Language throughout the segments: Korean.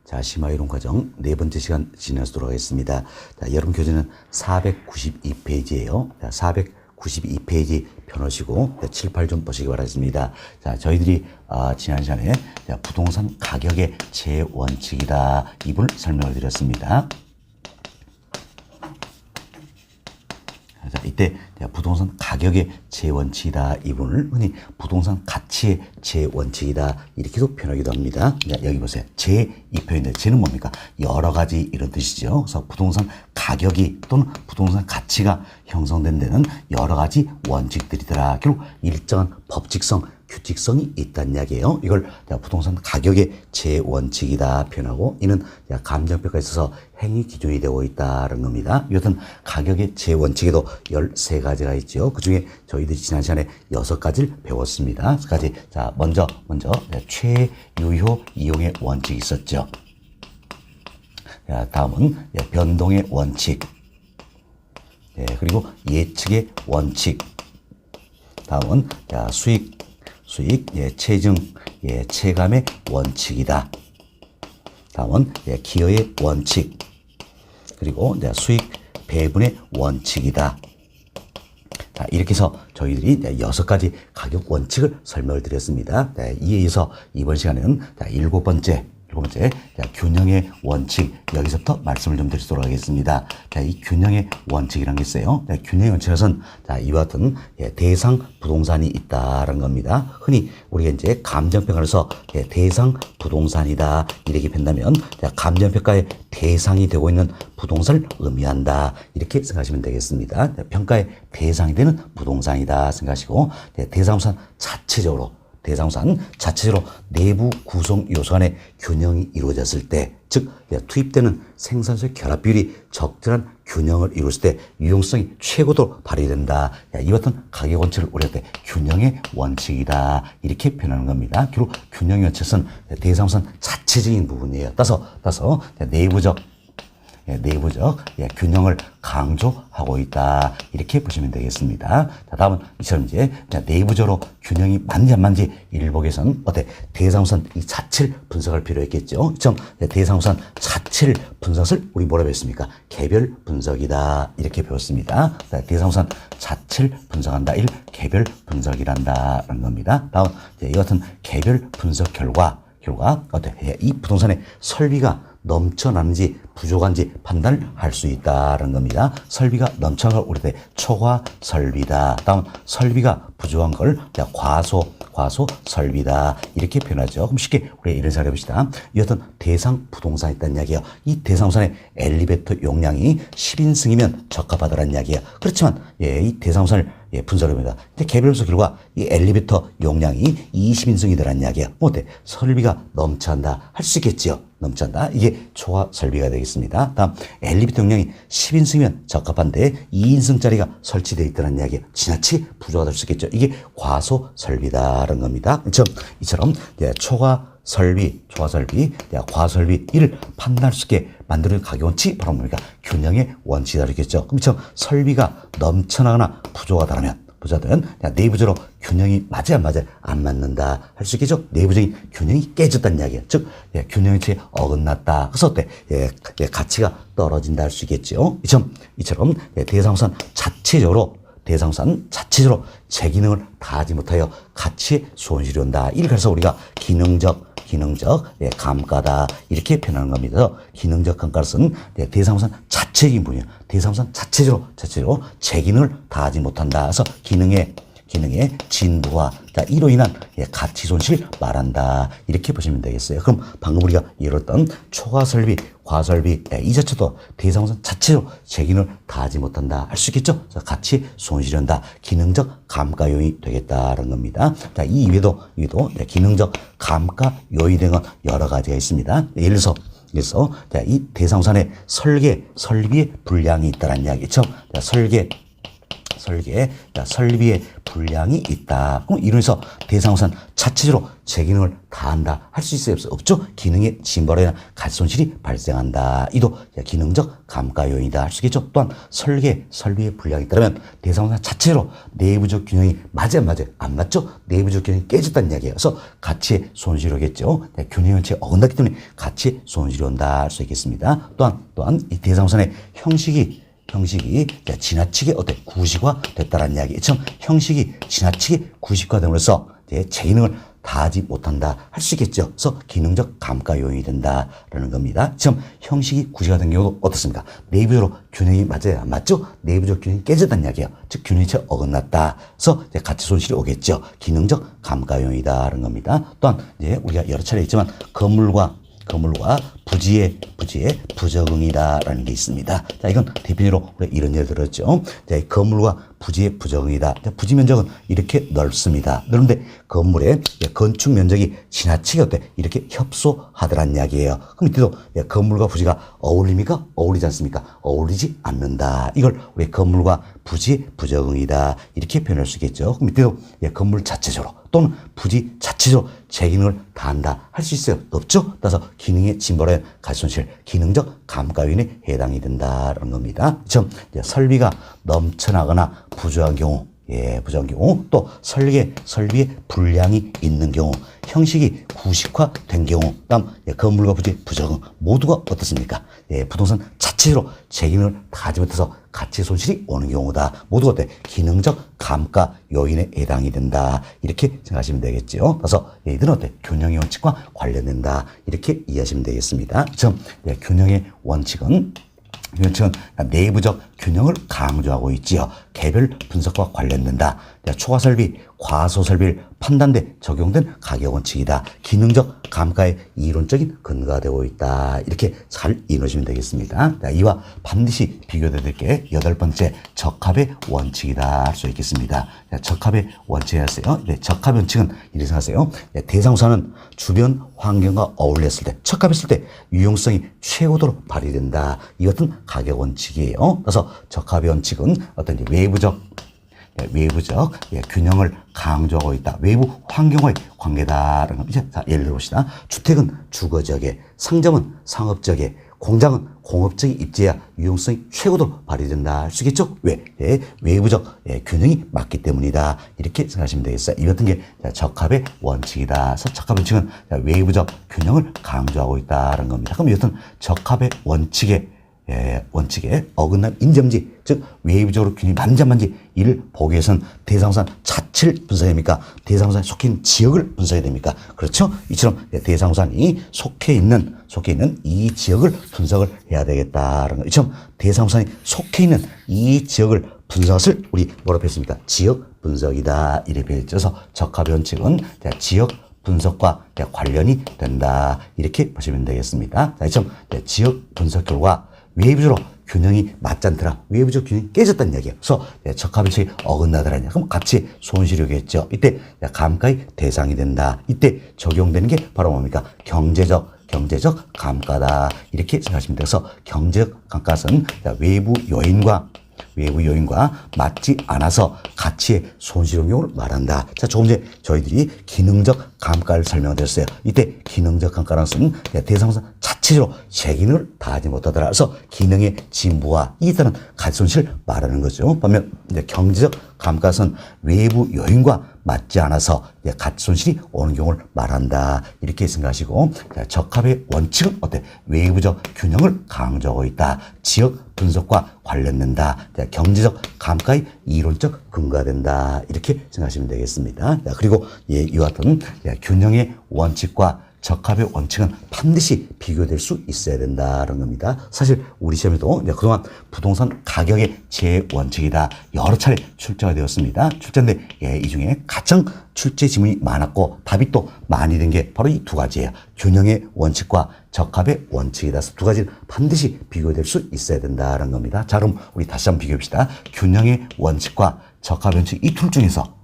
자, 심화이론 과정 네 번째 시간 진행하도록 하겠습니다. 자, 여러분 교재는 492페이지예요. 자, 492페이지 펴놓으시고 7, 8 좀 보시기 바라겠습니다. 자, 저희들이 지난 시간에 부동산 가격의 제원칙이다 이 부분을 설명을 드렸습니다. 자, 이때 부동산 가격의 제원칙이다 이 부분을 흔히 부동산 가치의 제원칙이다 이렇게도 표현하기도 합니다. 자, 여기 보세요. 제 이 표현인데 제는 뭡니까? 여러 가지 이런 뜻이죠. 그래서 부동산 가격이 또는 부동산 가치가 형성된 데는 여러 가지 원칙들이더라. 결국 일정한 법칙성 규칙성이 있다는 이야기예요. 이걸 부동산 가격의 제원칙이다 표현하고 이는 감정평가에 있어서 행위 기준이 되고 있다는 겁니다. 이것은 가격의 제원칙에도 13가지가 있죠. 그 중에 저희들이 지난 시간에 6가지를 배웠습니다. 6가지. 자, 먼저 최유효 이용의 원칙이 있었죠. 자, 다음은 변동의 원칙. 그리고 예측의 원칙. 다음은 수익, 체증, 체감의 원칙이다. 다음은 기여의 원칙, 그리고 수익 배분의 원칙이다. 자, 이렇게 해서 저희들이 6가지 가격 원칙을 설명을 드렸습니다. 이에 의해서 이번 시간에는 7번째 균형의 원칙, 여기서부터 말씀을 좀 드리도록 하겠습니다. 자, 이 균형의 원칙이라는 게 있어요. 균형의 원칙은 이와 같은 대상 부동산이 있다라는 겁니다. 흔히 우리가 이제 감정평가에서 대상 부동산이다 이렇게 뺀다면 감정평가의 대상이 되고 있는 부동산을 의미한다 이렇게 생각하시면 되겠습니다. 평가의 대상이 되는 부동산이다 생각하시고 대상부산 자체적으로 내부 구성 요소 간의 균형이 이루어졌을 때, 즉 투입되는 생산소의 결합 비율이 적절한 균형을 이루었을 때 유용성이 최고로 발휘된다. 이와 같은 가격 원칙을 우리가 균형의 원칙이다 이렇게 표현하는 겁니다. 결국 균형의 원칙은 대상부산 자체적인 부분이에요. 따라서 내부적 균형을 강조하고 있다 이렇게 보시면 되겠습니다. 자, 다음은 이처럼 이제 내부적으로 균형이 맞는지 안 맞는지 일복에서는 대상부산 이 자체를 분석할 필요가 있겠죠. 대상부산 자체를 분석을 우리 뭐라고 했습니까? 개별 분석이다 이렇게 배웠습니다. 대상부산 자체를 분석한다. 이를 개별 분석이란다라는 겁니다. 다음 이 같은 개별 분석 결과 이 부동산의 설비가 넘쳐나는지 부족한지 판단을 할 수 있다는 겁니다. 설비가 넘쳐난 걸 우리가 초과 설비다. 다음 설비가 부족한 걸 과소 설비다 이렇게 표현하죠. 그럼 쉽게 우리가 이런 식으로 해봅시다. 이 어떤 대상 부동산이 있다는 이야기예요. 이 대상 부동산의 엘리베이터 용량이 10인승이면 적합하다는 이야기예요. 그렇지만 이 대상 부동산을 분석해봅니다. 개별 분석 결과 이 엘리베이터 용량이 20인승이더라는 이야기예요. 설비가 넘쳐난다 할 수 있겠지요. 넘쳐난다. 이게 초과 설비가 되겠습니다. 다음 엘리베이터 용량이 10인승이면 적합한데 2인승짜리가 설치되어 있다는 이야기예요. 지나치 부족하다 할 수 있겠죠. 이게 과소 설비다라는 겁니다. 이처럼 초과 설비, 과설비 이를 판단할 수 있게 만드는 가격 원칙 바로 뭡니까? 균형의 원칙이다 그랬겠죠. 그럼 설비가 넘쳐나거나 부족하다면 내부적으로 균형이 맞아야 안 맞는다 할 수 있겠죠. 내부적인 균형이 깨졌다는 이야기예요. 즉 균형의 원칙에 어긋났다. 그래서 가치가 떨어진다 할 수 있겠죠. 이처럼 대상부산 자체적으로 제 기능을 다하지 못하여 가치에 손실이 온다. 이를 그래서 우리가 기능적 감가다 이렇게 표현하는 겁니다. 기능적 감가는 대상부산 자체적인 분이에요. 대상부산 자체적으로 제 기능을 다하지 못한다. 그래서 기능의 진부화, 이로 인한 가치 손실 말한다 이렇게 보시면 되겠어요. 그럼 방금 우리가 이뤘던 초과설비, 과설비 이 자체도 대상부산 자체로 제 기능을 다하지 못한다 할 수 있겠죠. 가치 손실이 온다. 기능적 감가 요인이 되겠다는 겁니다. 이 이외에도 기능적 감가 요인이 되는 건 여러 가지가 있습니다. 예를 들어서 이 대상부산의 설비의 분량이 있다는 이야기죠. 설비에 불량이 있다. 그럼 이론에서 대상우산 자체적으로 제 기능을 다한다 할 수 있어요? 없죠? 기능의 짐벌이나 가치손실이 발생한다. 이도 기능적 감가 요인이다 할 수 있겠죠? 또한 설비에 불량이 있다면 대상우산 자체로 내부적 균형이 맞아요? 안 맞죠? 내부적 균형이 깨졌다는 이야기예요. 그래서 가치의 손실이 오겠죠? 균형 원칙에 어긋났기 때문에 가치의 손실이 온다 할 수 있겠습니다. 또한 이 대상우산의 형식이 지나치게 구시화 됐다라는 이야기. 참 형식이 지나치게 구시화됨으로써 제 기능을 다하지 못한다 할 수 있겠죠. 그래서 기능적 감가 요인이 된다라는 겁니다. 지금 형식이 구시화된 경우도 어떻습니까? 내부적으로 균형이 맞아요? 안 맞죠? 내부적 균형이 깨졌다는 이야기예요. 즉 균형이 어긋났다. 그래서 이제 가치 손실이 오겠죠. 기능적 감가 요인이다라는 겁니다. 또한 이제 우리가 여러 차례 있지만 건물과 부지의 부적응이다라는 게 있습니다. 자, 이건 대표적으로 우리가 이런 예를 들었죠. 자, 건물과 부지의 부적응이다. 자, 부지 면적은 이렇게 넓습니다. 그런데 건물의 건축 면적이 지나치게 이렇게 협소하더란 이야기예요. 그럼 이때도 건물과 부지가 어울립니까? 어울리지 않습니까? 어울리지 않는다. 이걸 우리 건물과 부지의 부적응이다. 이렇게 표현할 수 있겠죠. 그럼 이때도 건물 자체적으로 또는 부지 자체적으로 제 기능을 다한다 할 수 있어요? 없죠? 따라서 기능의 짐벌의 가치손실, 기능적 감가 요인에 해당이 된다는 겁니다. 즉 설비가 넘쳐나거나 부족한 경우, 또 설비에 불량이 있는 경우, 형식이 구식화된 경우, 다음 건물과 부지 부적응 모두가 어떻습니까? 부동산 자체로 제 기능을 다하지 못해서 가치 손실이 오는 경우다. 모두가 기능적 감가 요인에 해당이 된다. 이렇게 생각하시면 되겠죠. 그래서 이들은 균형의 원칙과 관련된다. 이렇게 이해하시면 되겠습니다. 즉 균형의 원칙은 내부적 균형을 강조하고 있지요. 개별 분석과 관련된다. 초과설비, 과소설비를 판단돼 적용된 가격원칙이다. 기능적 감가의 이론적인 근거가 되고 있다. 이렇게 잘 이해하시면 되겠습니다. 이와 반드시 비교될 게 8번째 적합의 원칙이다 할 수 있겠습니다. 적합의 원칙이었어요. 적합의 원칙은 이렇게 생각하세요. 대상우산은 주변 환경과 어울렸을 때, 적합했을 때 유용성이 최고도로 발휘된다. 이것은 가격원칙이에요. 그래서 적합의 원칙은 어떤 외부적 균형을 강조하고 있다. 외부 환경과의 관계다라는 겁니다. 자, 예를 들어봅시다. 주택은 주거지역에, 상점은 상업지역에, 공장은 공업적인 입지야 유용성이 최고로 발휘된다 할 수 있겠죠? 왜? 외부적 균형이 맞기 때문이다. 이렇게 생각하시면 되겠어요. 이 같은 게 적합의 원칙이다. 그래서 적합의 원칙은 외부적 균형을 강조하고 있다는 겁니다. 그럼 이것은 적합의 원칙에 어긋난 인점지, 즉 외부적으로 균형이 맞는지 안 맞는지 이를 보기 위해서는 대상우산 자체를 분석해야 됩니까? 대상우산이 속해 있는 지역을 분석해야 됩니까? 그렇죠? 이처럼 대상우산이 속해 있는 이 지역을 분석을 해야 되겠다는 거. 이처럼 대상우산이 속해 있는 이 지역을 분석을 우리 뭐라고 했습니까? 지역 분석이다. 이렇게 표현해서 적합의 원칙은 지역 분석과 관련이 된다. 이렇게 보시면 되겠습니다. 자, 이처럼 지역 분석 결과 외부적으로 균형이 맞지 않더라. 외부적 균형이 깨졌다는 이야기예요. 그래서 적합의 원칙이 어긋나더라는 이야기. 그럼 가치 손실이 오겠죠. 이때 감가의 대상이 된다. 이때 적용되는 게 바로 뭡니까? 경제적 감가다. 이렇게 생각하시면 돼요. 그래서 경제적 감가는 외부 요인과 맞지 않아서 가치의 손실 경우를 말한다. 자, 조금 전에 저희들이 기능적 감가를 설명드렸어요. 이때 기능적 감가라는 것은 대상우산 자체적으로 제 기능을 다하지 못하더라. 그래서 기능의 진부와 이에 따른 가치 손실을 말하는 거죠. 반면 경제적 감가는 외부 요인과 맞지 않아서 가치 손실이 오는 경우를 말한다. 이렇게 생각하시고, 적합의 원칙은 외부적 균형을 강조하고 있다. 지역 분석과 관련된다. 경제적 감가의 이론적 근거가 된다. 이렇게 생각하시면 되겠습니다. 그리고 이와 같은 균형의 원칙과 적합의 원칙은 반드시 비교될 수 있어야 된다는 겁니다. 사실 우리 시험에도 그동안 부동산 가격의 제원칙이다 여러 차례 출제가 되었습니다. 출제인데 이 중에 가장 출제 지문이 많았고 답이 또 많이 된 게 바로 이 두 가지예요. 균형의 원칙과 적합의 원칙이다. 두 가지는 반드시 비교될 수 있어야 된다는 겁니다. 자, 그럼 우리 다시 한번 비교해 봅시다. 균형의 원칙과 적합의 원칙 이 둘 중에서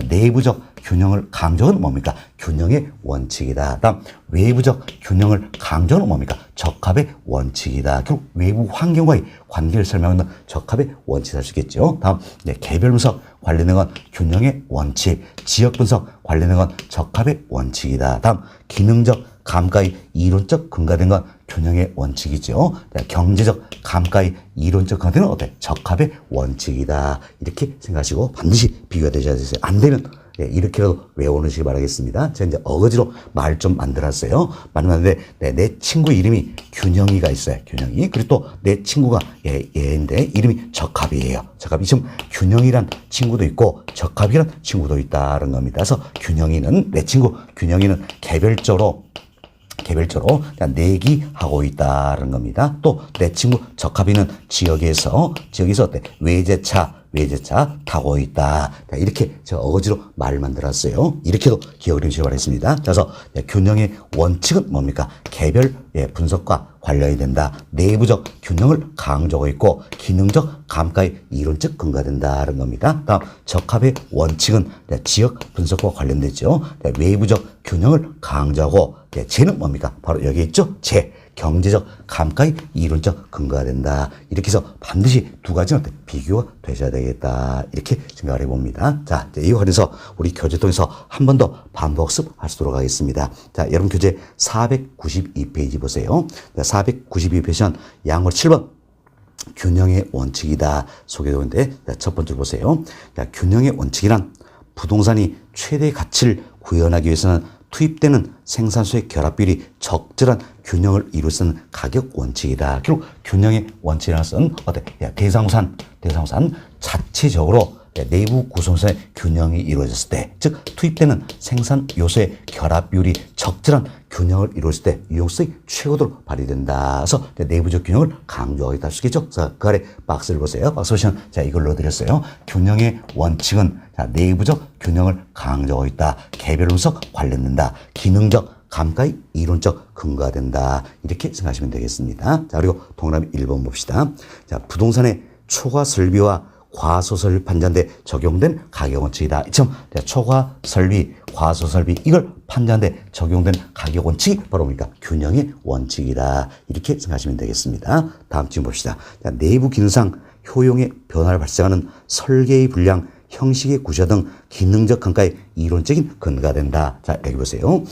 내부적 균형을 강조하는 뭡니까? 균형의 원칙이다. 다음 외부적 균형을 강조하는 뭡니까? 적합의 원칙이다. 결국 외부 환경과의 관계를 설명하는 적합의 원칙을 할 수 있겠죠. 다음 개별 분석 관련된 건 균형의 원칙, 지역 분석 관련된 건 적합의 원칙이다. 다음 기능적 감가의 이론적 근거된 건 균형의 원칙이죠. 경제적 감가의 이론적 근거는 어때? 적합의 원칙이다. 이렇게 생각하시고 반드시 비교가 되셔야 되세요. 안 되면 이렇게라도 외워놓으시기 바라겠습니다. 제가 이제 어거지로 말 좀 만들었어요. 만들었는데 내 친구 이름이 균형이가 있어요. 균형이. 그리고 또 내 친구가 얘인데 이름이 적합이에요. 적합이 지금 균형이란 친구도 있고 적합이란 친구도 있다는 겁니다. 그래서 균형이는 내 친구 균형이는 개별적으로 내기하고 있다는 겁니다. 또 내 친구 적합이는 지역에서 어때? 외제차 타고 있다. 이렇게 제가 어거지로 말을 만들었어요. 이렇게도 기억을 해주시기 바라겠습니다. 그래서 균형의 원칙은 뭡니까? 개별 분석과 관련이 된다. 내부적 균형을 강조하고 있고 기능적 감가의 이론적 근거가 된다는 겁니다. 다음 적합의 원칙은 지역 분석과 관련되죠. 외부적 균형을 강조하고 재는 뭡니까? 바로 여기 있죠. 경제적 감가의 이론적 근거가 된다. 이렇게 해서 반드시 두 가지는 비교가 되셔야 되겠다. 이렇게 생각을 해봅니다. 자, 이거 관해서 우리 교재 통해서 한 번 더 반복습 하도록 하겠습니다. 자, 여러분 교재 492페이지 보세요. 492페이지는 양호 7번. 균형의 원칙이다. 소개되고 있는데, 첫 번째로 보세요. 균형의 원칙이란 부동산이 최대 가치를 구현하기 위해서는 투입되는 생산소의 결합비율이 적절한 균형을 이룰 수 있는 가격 원칙이다. 결국 균형의 원칙이라는 것은 대상산 자체적으로 내부 구성선의 균형이 이루어졌을 때, 즉 투입되는 생산 요소의 결합 비율이 적절한 균형을 이루었을 때 유용성이 최고로 발휘된다. 그래서 내부적 균형을 강조하겠다 할 수 있겠죠. 자, 그 아래 박스를 보세요. 박스 보시면 이걸 넣어드렸어요. 균형의 원칙은 내부적 균형을 강조하고 있다. 개별 분석 관련된다. 기능적 감가의 이론적 근거가 된다. 이렇게 생각하시면 되겠습니다. 자, 그리고 동그라미 1번 봅시다. 자, 부동산의 초과 설비와 과소설비 판단대 적용된 가격 원칙이다. 초과 설비, 과소설비 이걸 판단대 적용된 가격 원칙이 바로 뭡니까? 균형의 원칙이다. 이렇게 생각하시면 되겠습니다. 다음 질문 봅시다. 자, 내부 기능상 효용의 변화를 발생하는 설계의 분량, 형식의 구조 등 기능적 감가의 이론적인 근거가 된다. 자, 여기 보세요.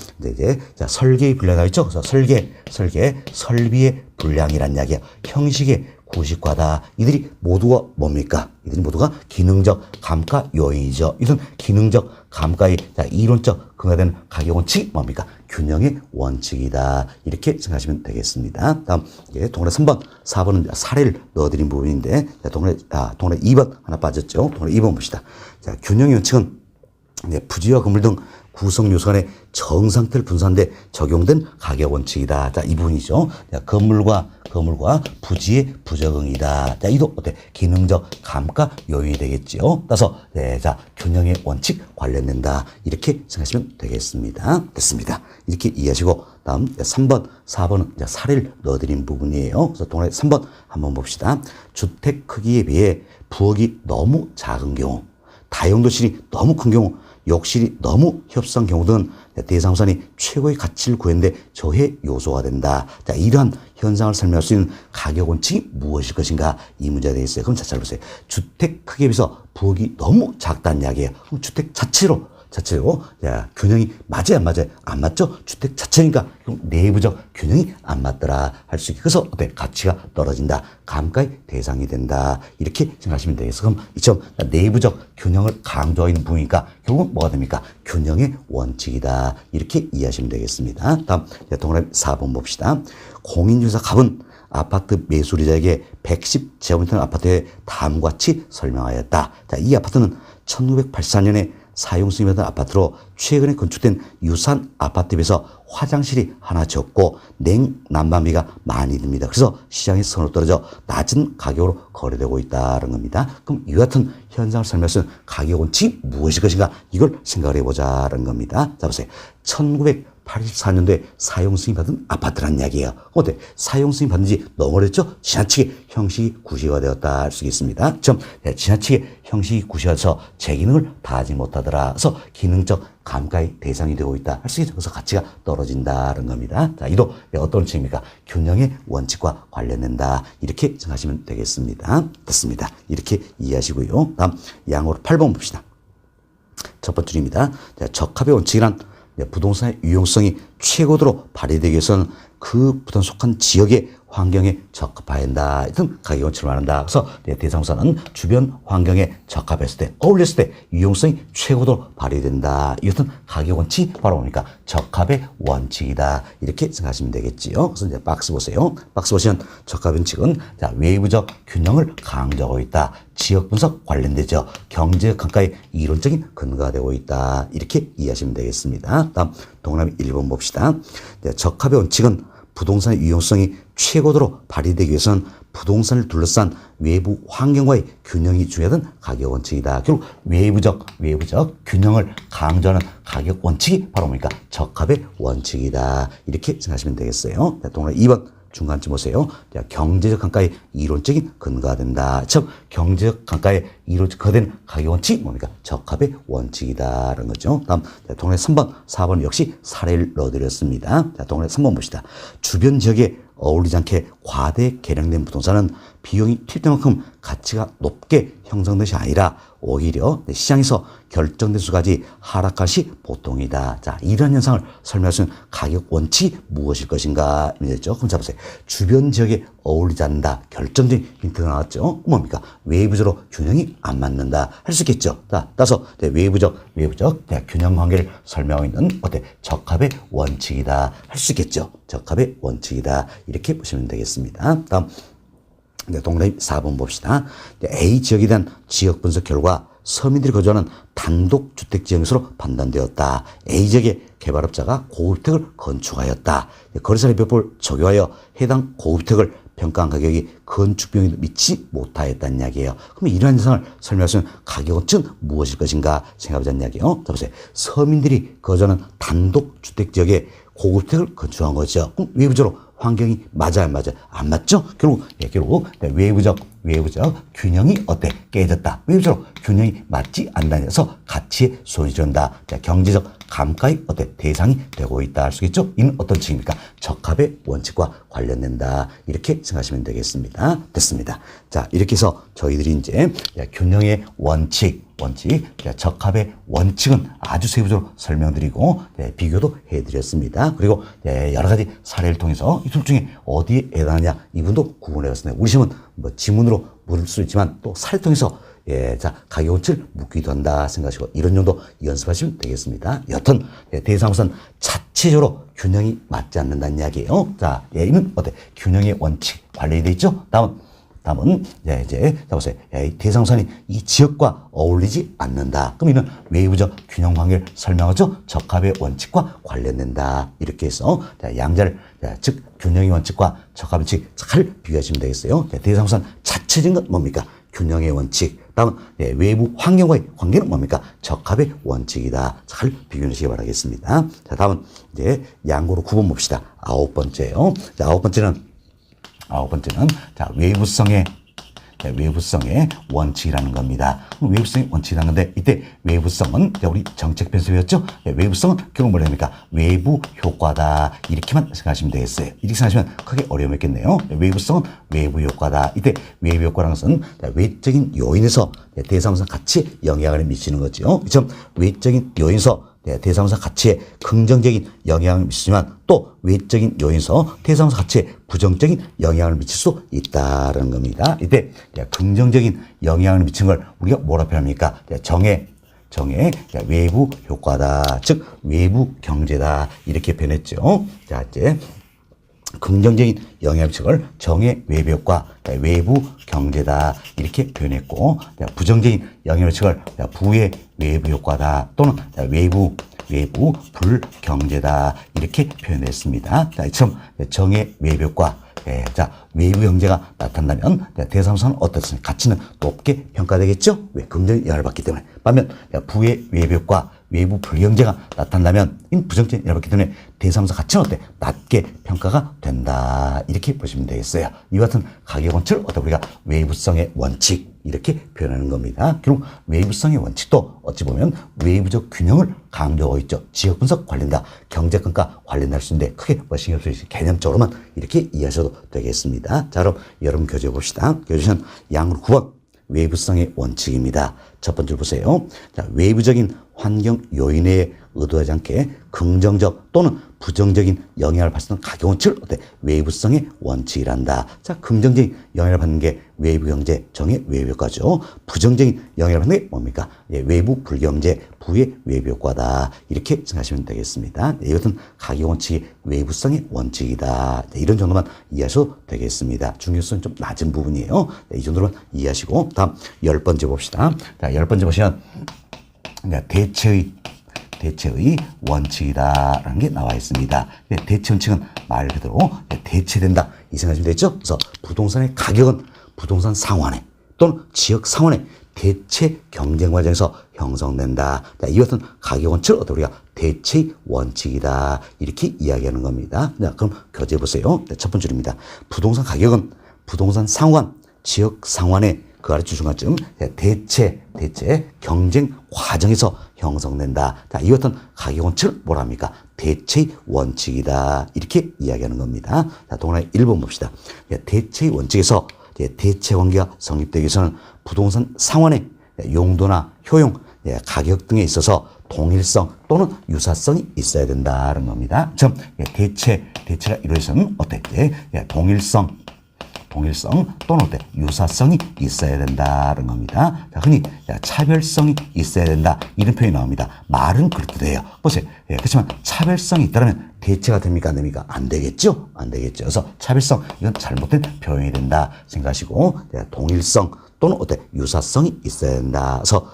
자, 설계의 분량이 있죠? 그래서 설비의 분량이란 이야기야. 형식의 구식과다. 이들이 모두가 뭡니까? 이들이 모두가 기능적 감가 요인이죠. 이것은 기능적 감가의 이론적 근거가 되는 가격 원칙이 뭡니까? 균형의 원칙이다. 이렇게 생각하시면 되겠습니다. 다음 동그라미 3번, 4번은 사례를 넣어드린 부분인데, 동그라미 2번 하나 빠졌죠. 동그라미 2번 봅시다. 자, 균형의 원칙은 부지와 건물 등 구성 요소 간의 정상태를 분산한 데 적용된 가격 원칙이다. 자, 이 부분이죠. 자, 건물과 부지의 부적응이다. 자, 이도 기능적 감가 요인이 되겠죠. 따라서 자, 균형의 원칙 관련된다. 이렇게 생각하시면 되겠습니다. 됐습니다. 이렇게 이해하시고 다음 3번, 4번은 사례를 넣어드린 부분이에요. 그래서 동그라미 3번 한번 봅시다. 주택 크기에 비해 부엌이 너무 작은 경우, 다용도실이 너무 큰 경우, 욕실이 너무 협소한 경우 등 대상산이 최고의 가치를 구했는데 저해 요소가 된다. 자, 이러한 현상을 설명할 수 있는 가격 원칙이 무엇일 것인가? 이 문제가 되겠어요. 그럼 잘 보세요. 주택 크기에 비해서 부엌이 너무 작다는 이야기예요. 그럼 주택 자체로 균형이 맞아요, 안 맞아요? 안 맞죠? 주택 자체니까 내부적 균형이 안 맞더라 할 수 있게. 그래서 가치가 떨어진다. 감가의 대상이 된다. 이렇게 생각하시면 되겠어요. 그럼 이처럼 내부적 균형을 강조하고 있는 부분이니까 결국은 뭐가 됩니까? 균형의 원칙이다. 이렇게 이해하시면 되겠습니다. 다음 동그라미 4번 봅시다. 공인중개사 갑은 아파트 매수리자에게 110제곱미터 아파트의 다음과 같이 설명하였다. 자, 이 아파트는 1984년에 사용승인이 받은 아파트로 최근에 건축된 유산 아파트에 비해서 화장실이 하나 적고 냉난방비가 많이 듭니다. 그래서 시장의 선으로 떨어져 낮은 가격으로 거래되고 있다는 겁니다. 그럼 이 같은 현상을 설명할 수 있는 가격 원칙이 무엇일 것인가? 이걸 생각을 해보자는 겁니다. 자, 보세요. 1984년도에 사용 승인받은 아파트라는 이야기예요. 어때? 사용 승인받은 지 너무 오래됐죠? 지나치게 형식이 구시화되었다 할 수 있습니다. 지나치게 형식이 구시화돼서 제 기능을 다하지 못하더라. 그래서 기능적 감가의 대상이 되고 있다 할 수 있죠. 그래서 가치가 떨어진다는 겁니다. 자, 이도 어떤 책입니까? 균형의 원칙과 관련된다. 이렇게 생각하시면 되겠습니다. 됐습니다. 이렇게 이해하시고요. 다음 양으로 8번 봅시다. 첫 번째 줄입니다. 적합의 원칙이란 부동산의 유용성이 최고도로 발휘되기 위해서는 그 부동산 속한 지역의 환경에 적합해야 한다. 이런 가격 원칙을 말한다. 그래서 대상사는 주변 환경에 적합했을 때, 어울렸을 때 유용성이 최고도로 발휘된다. 이것은 가격 원칙이 바로 뭡니까? 적합의 원칙이다. 이렇게 생각하시면 되겠지요. 그래서 이제 박스 보세요. 박스 보시면 적합 원칙은 외부적 균형을 강조하고 있다. 지역 분석 관련되죠. 경제 감가의 이론적인 근거가 되고 있다. 이렇게 이해하시면 되겠습니다. 다음 동그라미 1번 봅시다. 적합의 원칙은 부동산의 유용성이 최고도로 발휘되기 위해서는 부동산을 둘러싼 외부 환경과의 균형이 중요하던 가격 원칙이다. 결국 외부적 균형을 강조하는 가격 원칙이 바로 뭡니까? 적합의 원칙이다. 이렇게 생각하시면 되겠어요. 동그라미 2번 중간쯤 보세요. 경제적 감가의 이론적인 근거가 된다. 즉 경제적 감가의 이론적 근거된 가격 원칙이 뭡니까? 적합의 원칙이다라는 거죠. 다음 동그라미 3번, 4번 역시 사례를 넣어드렸습니다. 동그라미 3번 봅시다. 주변 지역에 어울리지 않게 과대 개량된 부동산은 비용이 투입된 만큼 가치가 높게 형성된 것이 아니라 오히려 시장에서 결정된 수까지 하락할 것이 보통이다. 자, 이러한 현상을 설명할 수 있는 가격 원칙이 무엇일 것인가? 이랬죠. 그럼 자 보세요. 주변 지역에 어울리지 않는다. 결정적인 힌트가 나왔죠. 뭡니까? 외부적으로 균형이 안 맞는다. 할 수 있겠죠. 자, 따라서 외부적 균형 관계를 설명하고 있는 적합의 원칙이다. 할 수 있겠죠. 적합의 원칙이다. 이렇게 보시면 되겠습니다. 다음 동그라미 4번 봅시다. A 지역에 대한 지역 분석 결과 서민들이 거주하는 단독주택 지역으로 판단되었다. A 지역의 개발업자가 고급주택을 건축하였다. 거래사례 배포를 적용하여 해당 고급주택을 평가한 가격이 건축 비용에 미치지 못하였다는 이야기예요. 그럼 이러한 현상을 설명할 수 있는 가격 원칙은 무엇일 것인가 생각해보자는 이야기예요. 자 보세요. 서민들이 거주하는 단독주택 지역에 고급주택을 건축한 거죠. 그럼 외부적으로 환경이 맞아요, 안 맞아요? 안 맞죠? 결국 외부적 균형이 깨졌다. 외부적으로 균형이 맞지 않다해서 가치에 소리 지른다. 경제적 감가의 대상이 되고 있다 할 수 있겠죠? 이는 어떤 칙입니까? 적합의 원칙과 관련된다. 이렇게 생각하시면 되겠습니다. 됐습니다. 자, 이렇게 해서 저희들이 이제 균형의 원칙, 적합의 원칙은 아주 세부적으로 설명드리고 비교도 해드렸습니다. 그리고 여러 가지 사례를 통해서 이 둘 중에 어디에 해당하냐 이분도 구분해봤습니다. 우리 시험은 지문으로 물을 수 있지만 또 사례를 통해서 가격 원칙을 묻기도 한다 생각하시고 이런 정도 연습하시면 되겠습니다. 여튼 대상우선 자체적으로 균형이 맞지 않는다는 이야기예요. 자, 이는 균형의 원칙 관리되어 있죠. 다음은 자 보세요. 대상우선이 이 지역과 어울리지 않는다. 그럼 이는 외부적 균형 관계를 설명하죠. 적합의 원칙과 관련된다. 이렇게 해서 양자를 즉 균형의 원칙과 적합의 원칙 잘 비교하시면 되겠어요. 대상우선 자체적인 건 뭡니까? 균형의 원칙. 다음은 외부 환경과의 관계는 뭡니까? 적합의 원칙이다. 잘 비교해 주시기 바라겠습니다. 자, 다음은 양고로 9번 봅시다. 아홉 번째요. 자, 아홉 번째는 외부성의 원칙이라는 겁니다. 외부성의 원칙이라는 건데 이때 외부성은 우리 정책 변수였죠. 외부성은 결국 뭐랍니까? 외부 효과다. 이렇게만 생각하시면 되겠어요. 이렇게 생각하시면 크게 어려움이 없겠네요. 외부성은 외부 효과다. 이때 외부 효과라는 것은 외적인 요인에서 대상상 가치에 영향을 미치는 거죠. 그렇죠? 외적인 요인에서 대상사 가치에 긍정적인 영향을 미치지만 또 외적인 요인에서 대상사 가치에 부정적인 영향을 미칠 수 있다는 겁니다. 이때 긍정적인 영향을 미치는 걸 우리가 뭐라 표현합니까? 정의 외부 효과다. 즉 외부 경제다. 이렇게 표현했죠. 자, 이제 긍정적인 영향을 미치는 걸 정의 외부 효과, 외부 경제다. 이렇게 표현했고, 부정적인 영향을 미치는 걸 부의 외부 효과다. 또는 외부 불경제다. 이렇게 표현했습니다. 자, 이처럼 정의 외부 효과, 외부 경제가 나타난다면 대상사는 어떻습니까? 가치는 높게 평가되겠죠? 왜? 긍정적 영향을 받기 때문에. 반면 부의 외부 효과, 외부 불경제가 나타난다면 이 부정적인 일을 받기 때문에 대사무소 가치는 어때? 낮게 평가가 된다. 이렇게 보시면 되겠어요. 이와 같은 가격 원칙을 어떻게 우리가 외부성의 원칙 이렇게 표현하는 겁니다. 결국 외부성의 원칙도 어찌 보면 외부적 균형을 강조하고 있죠. 지역 분석 관련다, 경제건과 관련할 수 있는데 크게 신경 쓰이지 개념적으로만 이렇게 이해하셔도 되겠습니다. 자, 그럼 여러분 교재 봅시다. 교재는 양으로 9번 외부성의 원칙입니다. 첫 번째로 보세요. 자, 외부적인 환경 요인에 의도하지 않게 긍정적 또는 부정적인 영향을 받는 가격 원칙을 어때? 외부성의 원칙이란다. 자, 긍정적인 영향을 받는 게 외부 경제 정의 외부 효과죠. 부정적인 영향을 받는 게 뭡니까? 예, 외부 불경제 부의 외부 효과다. 이렇게 생각하시면 되겠습니다. 네, 이것은 가격 원칙이 외부성의 원칙이다. 네, 이런 정도만 이해하셔도 되겠습니다. 중요성이 좀 낮은 부분이에요. 네, 이 정도로만 이해하시고 다음 10번째 봅시다. 자, 10번째 보시면 대체의 원칙이다라는 게 나와 있습니다. 대체 원칙은 말 그대로 대체된다. 이 생각하시면 되겠죠? 그래서 부동산의 가격은 부동산 상환에 또는 지역 상환에 대체 경쟁 과정에서 형성된다. 자, 이것은 가격 원칙을 어떻게 우리가 대체의 원칙이다. 이렇게 이야기하는 겁니다. 자, 그럼 교재 보세요. 첫 번째 줄입니다. 부동산 가격은 부동산 상환, 지역 상환에 그 아래 중간쯤 대체 경쟁 과정에서 형성된다. 자, 이것은 가격 원칙을 뭐라 합니까? 대체의 원칙이다. 이렇게 이야기하는 겁니다. 자, 동그라미 1번 봅시다. 대체의 원칙에서 대체 관계가 성립되기 위해서는 부동산 상환의 용도나 효용, 가격 등에 있어서 동일성 또는 유사성이 있어야 된다는 겁니다. 즉, 대체가 이루어져서는 어때? 동일성 또는 어때? 유사성이 있어야 된다는 겁니다. 자, 흔히 차별성이 있어야 된다. 이런 표현이 나옵니다. 말은 그렇기도 해요. 보세요. 그렇지만 차별성이 있다면 대체가 됩니까? 안 됩니까? 안 되겠죠? 안 되겠죠. 그래서 차별성, 이건 잘못된 표현이 된다 생각하시고, 동일성 또는 어때? 유사성이 있어야 된다. 그래서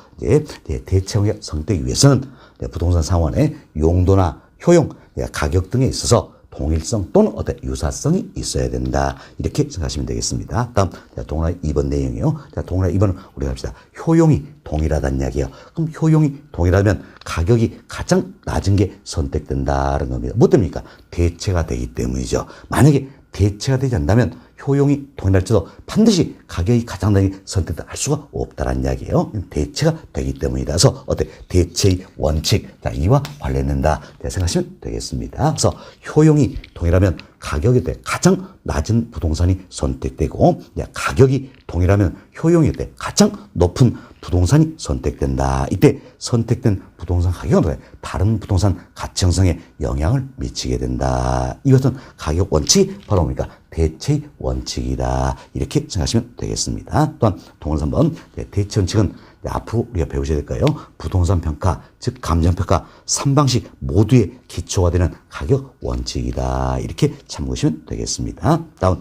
대체가 성립되기 위해서는 부동산 상환의 용도나 효용, 가격 등에 있어서 동일성 또는 어떤 유사성이 있어야 된다. 이렇게 생각하시면 되겠습니다. 다음, 동그라미 2번 내용이요. 자, 동그라미 2번은 우리가 합시다. 효용이 동일하다는 이야기예요. 그럼 효용이 동일하면 가격이 가장 낮은 게 선택된다는 겁니다. 뭐 때문입니까? 대체가 되기 때문이죠. 만약에 대체가 되지 않는다면 효용이 동일할지도 반드시 가격이 가장 낮게 선택할 수가 없다는 이야기예요. 대체가 되기 때문이다. 그래서 어때? 대체의 원칙. 자, 이와 관련된다. 생각하시면 되겠습니다. 그래서 효용이 동일하면 가격이 가장 낮은 부동산이 선택되고, 가격이 동일하면 효용이 가장 높은 부동산이 선택된다. 이때 선택된 부동산 가격은 다른 부동산 가치 형성에 영향을 미치게 된다. 이것은 가격 원칙이 바로 뭡니까? 대체의 원칙이다. 이렇게 생각하시면 되겠습니다. 또한 동그라미 3번 대체 원칙은 앞으로 우리가 배우셔야 될까요? 부동산 평가, 즉 감정 평가 3방식 모두의 기초가 되는 가격 원칙이다. 이렇게 참고하시면 되겠습니다. 다음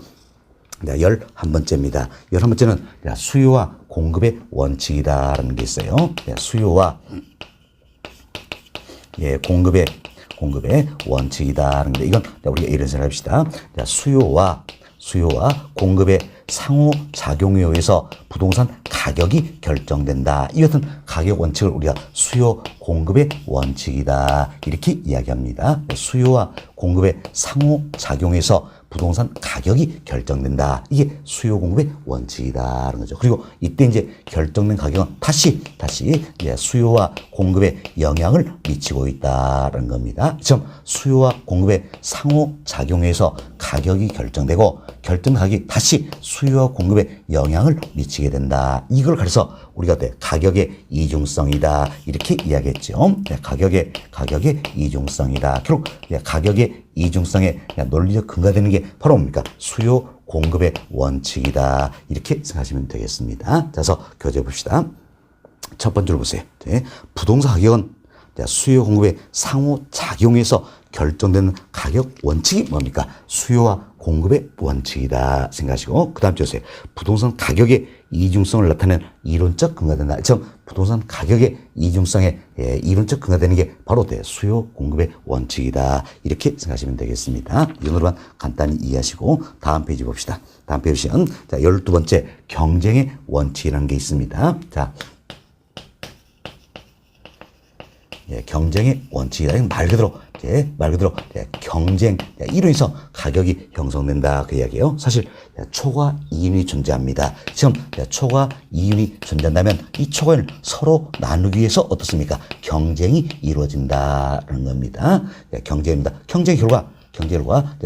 11번째입니다. 11번째는 수요와 공급의 원칙이다라는 게 있어요. 수요와 공급의 원칙이다라는 게, 이건 우리가 이런 생각을 합시다. 수요와 공급의 상호작용에 의해서 부동산 가격이 결정된다. 이 같은 가격 원칙을 우리가 수요 공급의 원칙이다. 이렇게 이야기합니다. 수요와 공급의 상호작용에서 부동산 가격이 결정된다. 이게 수요 공급의 원칙이다라는 거죠. 그리고 이때 이제 결정된 가격은 다시 수요와 공급에 영향을 미치고 있다라는 겁니다. 즉 수요와 공급의 상호작용에서 가격이 결정되고 결정 가격이 다시 수요와 공급에 영향을 미치게 된다. 이걸 가려서 우리가 가격의 이중성이다. 이렇게 이야기했죠. 가격의 이중성이다. 결국 가격의 이중성의 논리적 근거가 되는 게 바로 뭡니까? 수요 공급의 원칙이다. 이렇게 생각하시면 되겠습니다. 자, 그래서 교재 봅시다. 첫 번째로 보세요. 부동산 가격은 수요 공급의 상호작용에서 결정되는 가격 원칙이 뭡니까? 수요와 공급의 원칙이다 생각하시고, 그 다음 주세요. 부동산 가격의 이중성을 나타내는 이론적 근거가 된다. 즉 부동산 가격의 이중성에 이론적 근거가 되는 게 바로 수요 공급의 원칙이다. 이렇게 생각하시면 되겠습니다. 이 정도로만 간단히 이해하시고 다음 페이지 봅시다. 다음 페이지는 12번째 경쟁의 원칙이라는 게 있습니다. 자, 경쟁의 원칙이다. 이건 말 그대로 경쟁, 이로 인해서 가격이 형성된다. 그 이야기예요. 사실 초과 이윤이 존재합니다. 지금 초과 이윤이 존재한다면 이 초과이윤을 서로 나누기 위해서 어떻습니까? 경쟁이 이루어진다는 겁니다. 경쟁입니다. 경쟁 결과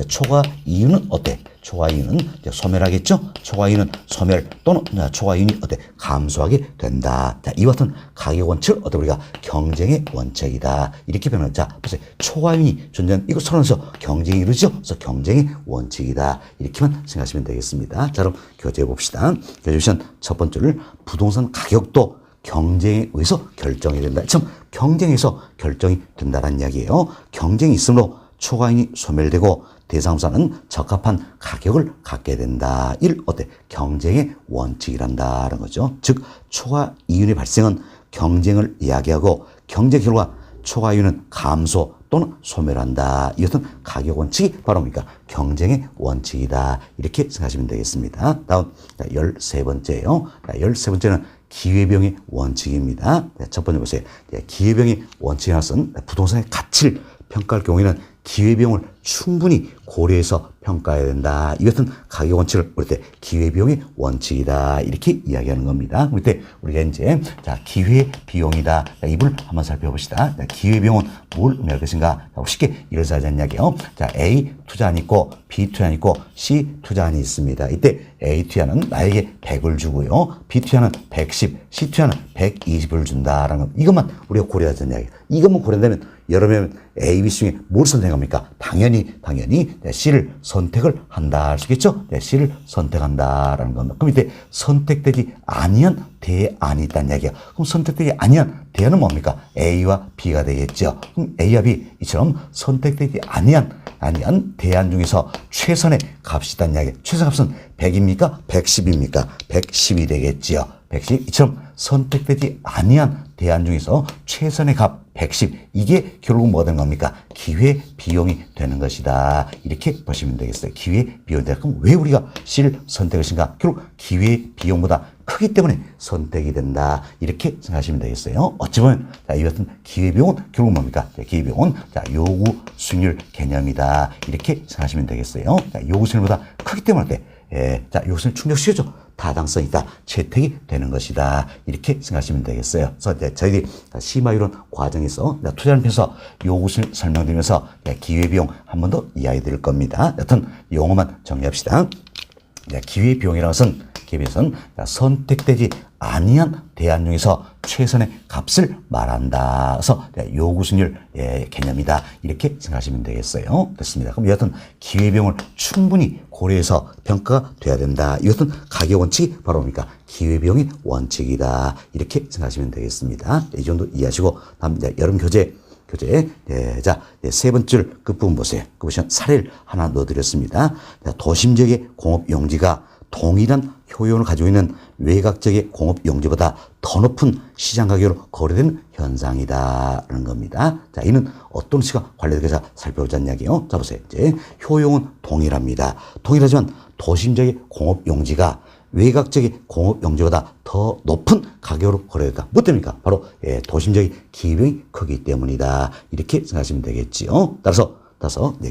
초과 이윤은 어때? 초과 이윤은 소멸하겠죠? 초과 이윤은 소멸 또는 초과 이윤이 어때? 감소하게 된다. 자, 이와 같은 가격 원칙을 어떻게 우리가 경쟁의 원칙이다. 이렇게 표현을. 자, 보세요. 초과 이윤이 존재하는 이거 서로서 경쟁이 이루어지죠? 그래서 경쟁의 원칙이다. 이렇게만 생각하시면 되겠습니다. 자, 그럼 교재해 봅시다. 교재 보시면 첫 번째를 부동산 가격도 경쟁에 의해서 결정이 된다. 참, 경쟁에서 결정이 된다는 이야기예요. 경쟁이 있으므로 초과이윤이 소멸되고 대상자는 적합한 가격을 갖게 된다. 이를 어때? 경쟁의 원칙이란다는 거죠. 즉 초과이윤의 발생은 경쟁을 이야기하고 경쟁 결과 초과이윤은 감소 또는 소멸한다. 이것은 가격 원칙이 바로 뭡니까? 경쟁의 원칙이다. 이렇게 생각하시면 되겠습니다. 다음 13번째예요. 13번째는 기회비용의 원칙입니다. 첫 번째 보세요. 기회비용의 원칙에 나선 부동산의 가치를 평가할 경우에는 기회비용을 충분히 고려해서 평가해야 된다. 이것은 가격 원칙을 볼 때 기회비용의 원칙이다. 이렇게 이야기하는 겁니다. 그럴 때 우리가 이제 기회비용이다. 이걸 한번 살펴봅시다. 기회비용은 뭘 의미할 것인가? 쉽게 이래서 하자는 이야기예요. A 투자안이 있고 B 투자안이 있고 C 투자안이 있습니다. 이때 A 투자는 나에게 100을 주고요. B 투자는 110, C 투자는 120을 준다라는 것. 이것만 우리가 고려하자는 이야기예요. 이것만 고려한다면 여러분 A, B 중에 뭘 선택합니까? 당연히 C를 선택을 한다 할 수 있겠죠? C를 선택한다라는 겁니다. 그럼 이때 선택되지 아니한 대안이 있다는 이야기야. 그럼 선택되지 아니한 대안은 뭡니까? A와 B가 되겠죠. 그럼 A와 B 이처럼 선택되지 아니한 대안 중에서 최선의 값이 있다는 이야기. 최선 값은 100입니까? 110입니까? 110이 되겠지요. 110 이처럼 선택되지 아니한 대안 중에서 최선의 값 110 이게 결국 뭐 되는 겁니까? 기회 비용이 되는 것이다. 이렇게 보시면 되겠어요. 기회 비용이 되는. 그럼 왜 우리가 C를 선택할 것인가? 결국 기회 비용보다 크기 때문에 선택이 된다. 이렇게 생각하시면 되겠어요. 어찌 보면 이 같은 기회 비용은 결국 뭡니까? 기회 비용은 요구 수익률 개념이다. 이렇게 생각하시면 되겠어요. 요구 수익률보다 크기 때문에 요구 수익률 충족시켜줘. 타당성이다. 채택이 되는 것이다. 이렇게 생각하시면 되겠어요. 그래서 저희들이 심화이론 과정에서 투자를 펴서 요구를 설명드리면서 기회비용 한 번 더 이야기 드릴 겁니다. 여튼 용어만 정리합시다. 기회비용이라는 것은 선택되지 아니한 대안 중에서 최선의 값을 말한다. 그래서 요구수익률 개념이다. 이렇게 생각하시면 되겠어요. 됐습니다. 그럼 여하튼 기회비용을 충분히 고려해서 평가가 돼야 된다. 이것은 가격 원칙이 바로 뭡니까? 기회비용의 원칙이다. 이렇게 생각하시면 되겠습니다. 이 정도 이해하시고 다음 여름 교재 세 번째 끝부분 보세요. 그 보시면 사례를 하나 넣어드렸습니다. 도심 지역의 공업 용지가 동일한 효용을 가지고 있는 외곽 지역의 공업 용지보다 더 높은 시장 가격으로 거래되는 현상이다라는 겁니다. 자, 이는 어떤 시가 관련돼서 살펴보자는 이야기예요. 자, 보세요. 이제 효용은 동일합니다. 동일하지만 도심 지역의 공업 용지가 외곽 지역의 공업 용지보다 더 높은 가격으로 거래된다. 뭐 때문입니까? 바로 도심 지역의 기회비용이 크기 때문이다. 이렇게 생각하시면 되겠지요. 따라서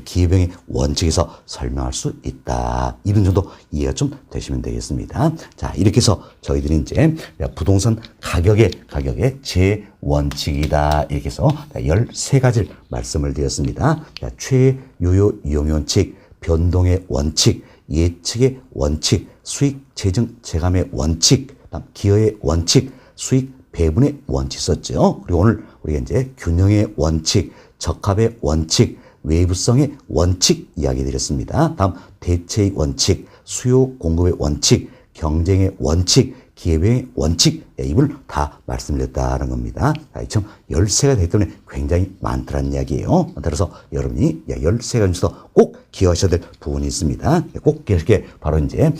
기회비용의 원칙에서 설명할 수 있다. 이런 정도 이해가 좀 되시면 되겠습니다. 자, 이렇게 해서 저희들이 이제 부동산 가격의 제 원칙이다. 이렇게 해서 13가지를 말씀을 드렸습니다. 최유효 이용 원칙, 변동의 원칙, 예측의 원칙, 수익 재정 체감의 원칙, 기여의 원칙, 수익 배분의 원칙 썼죠. 그리고 오늘 우리가 이제 균형의 원칙, 적합의 원칙, 외부성의 원칙 이야기 드렸습니다. 다음 대체의 원칙, 수요 공급의 원칙, 경쟁의 원칙, 기회비용의 원칙, 이걸 다 말씀드렸다는 겁니다. 참 13가지 되기 때문에 굉장히 많다는 이야기예요. 따라서 여러분이 13가지 중에서 꼭 기억하셔야 될 부분이 있습니다. 꼭 기억하실 게 바로 이제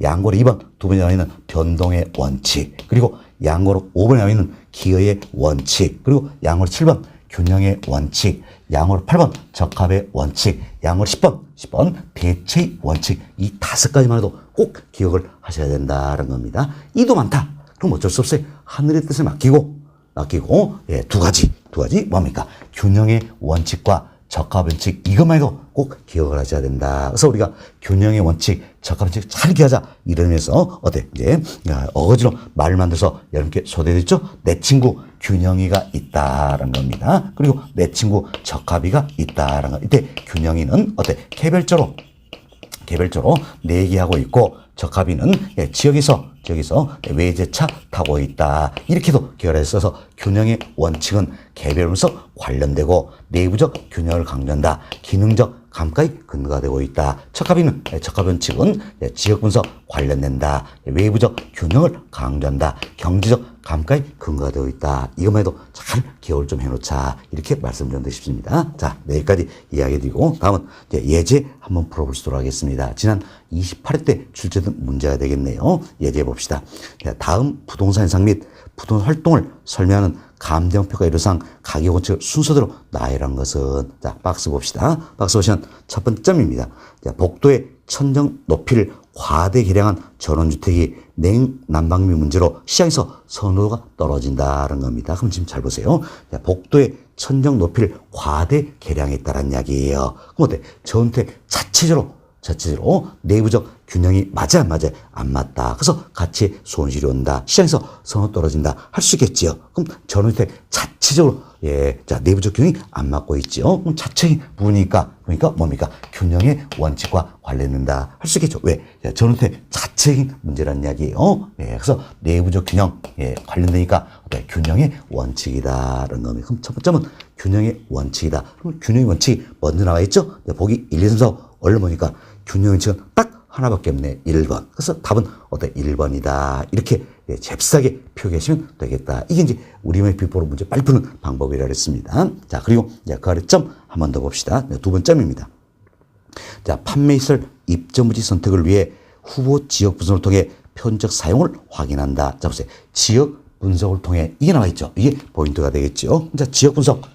양고로 2번 두 번째 나와 있는 변동의 원칙, 그리고 양고로 5번에 나와 있는 기여의 원칙, 그리고 양고로 7번 균형의 원칙, 양으로 8번 적합의 원칙, 양으로 10번 대체의 원칙, 이 5가지만 해도 꼭 기억을 하셔야 된다는 겁니다. 이도 많다. 그럼 어쩔 수 없어요. 하늘의 뜻을 맡기고 2가지 두 가지 뭡니까? 균형의 원칙과 적합원칙, 이것만 해도 꼭 기억을 하셔야 된다. 그래서 우리가 균형의 원칙, 적합원칙 잘 기하자 이러면서 어때? 이제 어거지로 말을 만들어서 여러분께 소개해드렸죠? 내 친구 균형이가 있다라는 겁니다. 그리고 내 친구 적합이가 있다라는 거. 이때 균형이는 어때? 개별적으로 내기하고 있고, 적합이는 지역에서 외제차 타고 있다. 이렇게도 기억을 했어서 균형의 원칙은 개별 분석 관련되고 내부적 균형을 강조한다. 기능적 감가에 근거가 되고 있다. 적합이는 적합 원칙은 지역 분석 관련된다. 외부적 균형을 강조한다. 경제적 감가에 근거가 되어 있다. 이것만 해도 잘 기억을 좀 해놓자. 이렇게 말씀드리고 싶습니다. 자, 내일까지 이야기드리고 다음은 예제 한번 풀어보도록 하겠습니다. 지난 28회 때 출제된 문제가 되겠네요. 예제 봅시다. 다음 부동산 현상 및 부동산 활동을 설명하는 감정평가 이론상 가격 원칙을 순서대로 나열한 것은, 자, 박스 봅시다. 박스 보시면 첫 번째 점입니다. 자, 복도의 천정 높이를 과대 개량한 전원주택이 냉난방비 문제로 시장에서 선호도가 떨어진다는 겁니다. 그럼 지금 잘 보세요. 자, 복도의 천정 높이를 과대 개량했다는 이야기예요. 그럼 어때? 전원주택 자체적으로 내부적 균형이 맞아 안 맞아? 안 맞다. 그래서 가치 손실이 온다. 시장에서 선호 떨어진다. 할 수 있겠지요. 그럼 전원주택 자체적으로 자, 내부적 균형이 안 맞고 있죠. 그럼 자체적인 부분이니까 그러니까 뭡니까? 균형의 원칙과 관련된다. 할 수 있겠죠. 왜? 전원주택 자체적인 문제라는 이야기예요. 그래서 내부적 균형 관련되니까 어때? 균형의 원칙이다라는 겁니다. 그럼 첫 번째는 균형의 원칙이다. 그럼 균형의 원칙이 먼저 나와 있죠. 보기 1, 2, 3, 4 얼른 보니까 균형의 원칙은 딱 하나밖에 없네. 1번. 그래서 답은 어때? 1번이다. 이렇게 잽싸게 표기하시면 되겠다. 이게 이제 우리말의 비법으로 문제 빨리 푸는 방법이라고 했습니다. 자, 그리고 그 아래 점 한 번 더 봅시다. 두 번째 점입니다. 자, 판매시설 입점부지 선택을 위해 후보 지역 분석을 통해 편적 사용을 확인한다. 자, 보세요. 지역 분석을 통해 이게 나와 있죠. 이게 포인트가 되겠죠. 자, 지역 분석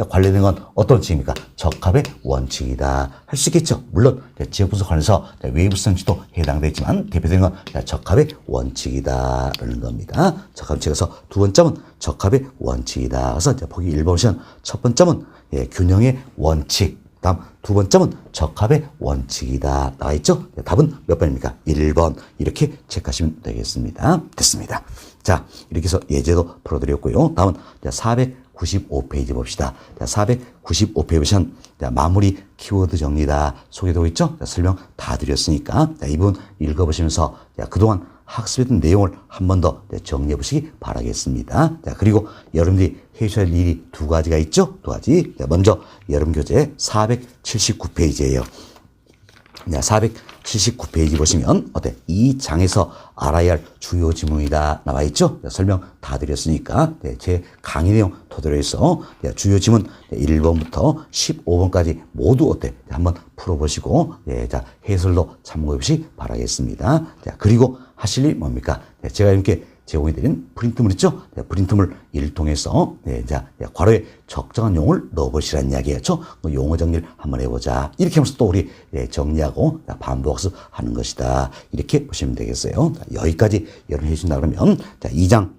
관련된 건 어떤 원칙입니까? 적합의 원칙이다. 할 수 있겠죠. 물론 지역 분석 관련해서 외부 성질도 해당되지만 대표되는 건 적합의 원칙이다라는 겁니다. 적합 원칙에서 두 번째는 적합의 원칙이다. 그래서 보기 1번 보시면 첫 번째는 균형의 원칙, 다음 두 번째는 적합의 원칙이다. 나와 있죠? 답은 몇 번입니까? 1번. 이렇게 체크하시면 되겠습니다. 됐습니다. 자, 이렇게 해서 예제도 풀어드렸고요. 다음은 495페이지 봅시다. 495페이지 보시면 마무리 키워드 정리다. 소개되고 있죠? 설명 다 드렸으니까 이 부분 읽어보시면서 그동안 학습했던 내용을 한 번 더 정리해 보시기 바라겠습니다. 자, 그리고 여러분들이 해주셔야 할 일이 두 가지가 있죠? 두 가지. 먼저 여러분 교재 479페이지예요. 479페이지 보시면 어때? 이 장에서 알아야 할 주요 지문이다 나와 있죠? 설명 다 드렸으니까 제 강의 내용 토대로 해서 주요 지문 1번부터 15번까지 모두 어때? 한번 풀어보시고 자, 해설도 참고해 보시기 바라겠습니다. 자, 그리고 하실 일 뭡니까? 제가 이렇게 제공해드린 프린트물 있죠? 프린트물 를 통해서 자, 괄호에 적정한 용어를 넣어보시라는 이야기였죠. 용어 정리를 한번 해보자. 이렇게 하면서 또 우리 정리하고 반복학습 하는 것이다. 이렇게 보시면 되겠어요. 자, 여기까지 여러분 해주신다 그러면 자, 2장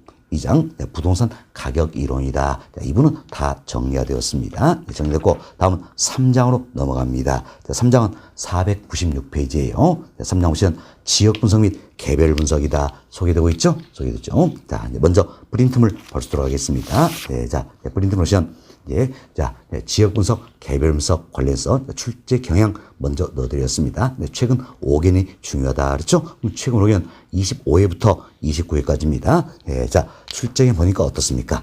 부동산 가격 이론이다. 자, 이분은 다 정리가 되었습니다. 정리됐고 다음은 3장으로 넘어갑니다. 자, 3장은 496페이지예요. 3장 보시면 지역 분석 및 개별 분석이다. 소개되고 있죠? 소개됐죠? 자, 먼저 프린트물 벌써 하겠습니다. 자, 프린트물 보시면 자, 지역 분석, 개별 분석 관련해서 출제 경향 먼저 넣어드렸습니다. 최근 5개는 중요하다. 그렇죠? 최근 5개는 25회부터 29회까지입니다. 자, 출제에 보니까 어떻습니까?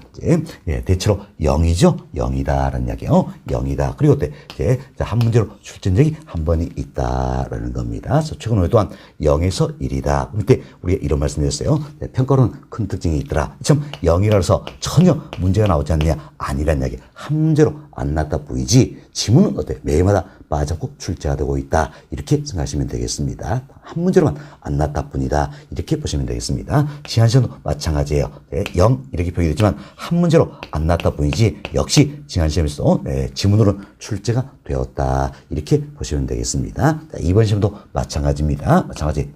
대체로 0이죠? 0이다라는 이야기요. 0이다. 그리고 자, 한 문제로 출제한 적이 한 번이 있다라는 겁니다. 그래서 최근 5회 동안 0에서 1이다. 그때 우리가 이런 말씀 드렸어요. 평가로는 큰 특징이 있더라. 참 0이라 해서 전혀 문제가 나오지 않느냐? 아니라는 이야기. 한 문제로 안 났다 보이지 지문은 어때? 매일마다 빠져꼭 출제가 되고 있다. 이렇게 생각하시면 되겠습니다. 한 문제로만 안 났다 뿐이다. 이렇게 보시면 되겠습니다. 지난 시험도 마찬가지예요. 0 이렇게 표기됐지만 한 문제로 안 났다 뿐이지 역시 지난 시험에서 지문으로는 출제가 되었다. 이렇게 보시면 되겠습니다. 자, 이번 시험도 마찬가지입니다. 마찬가지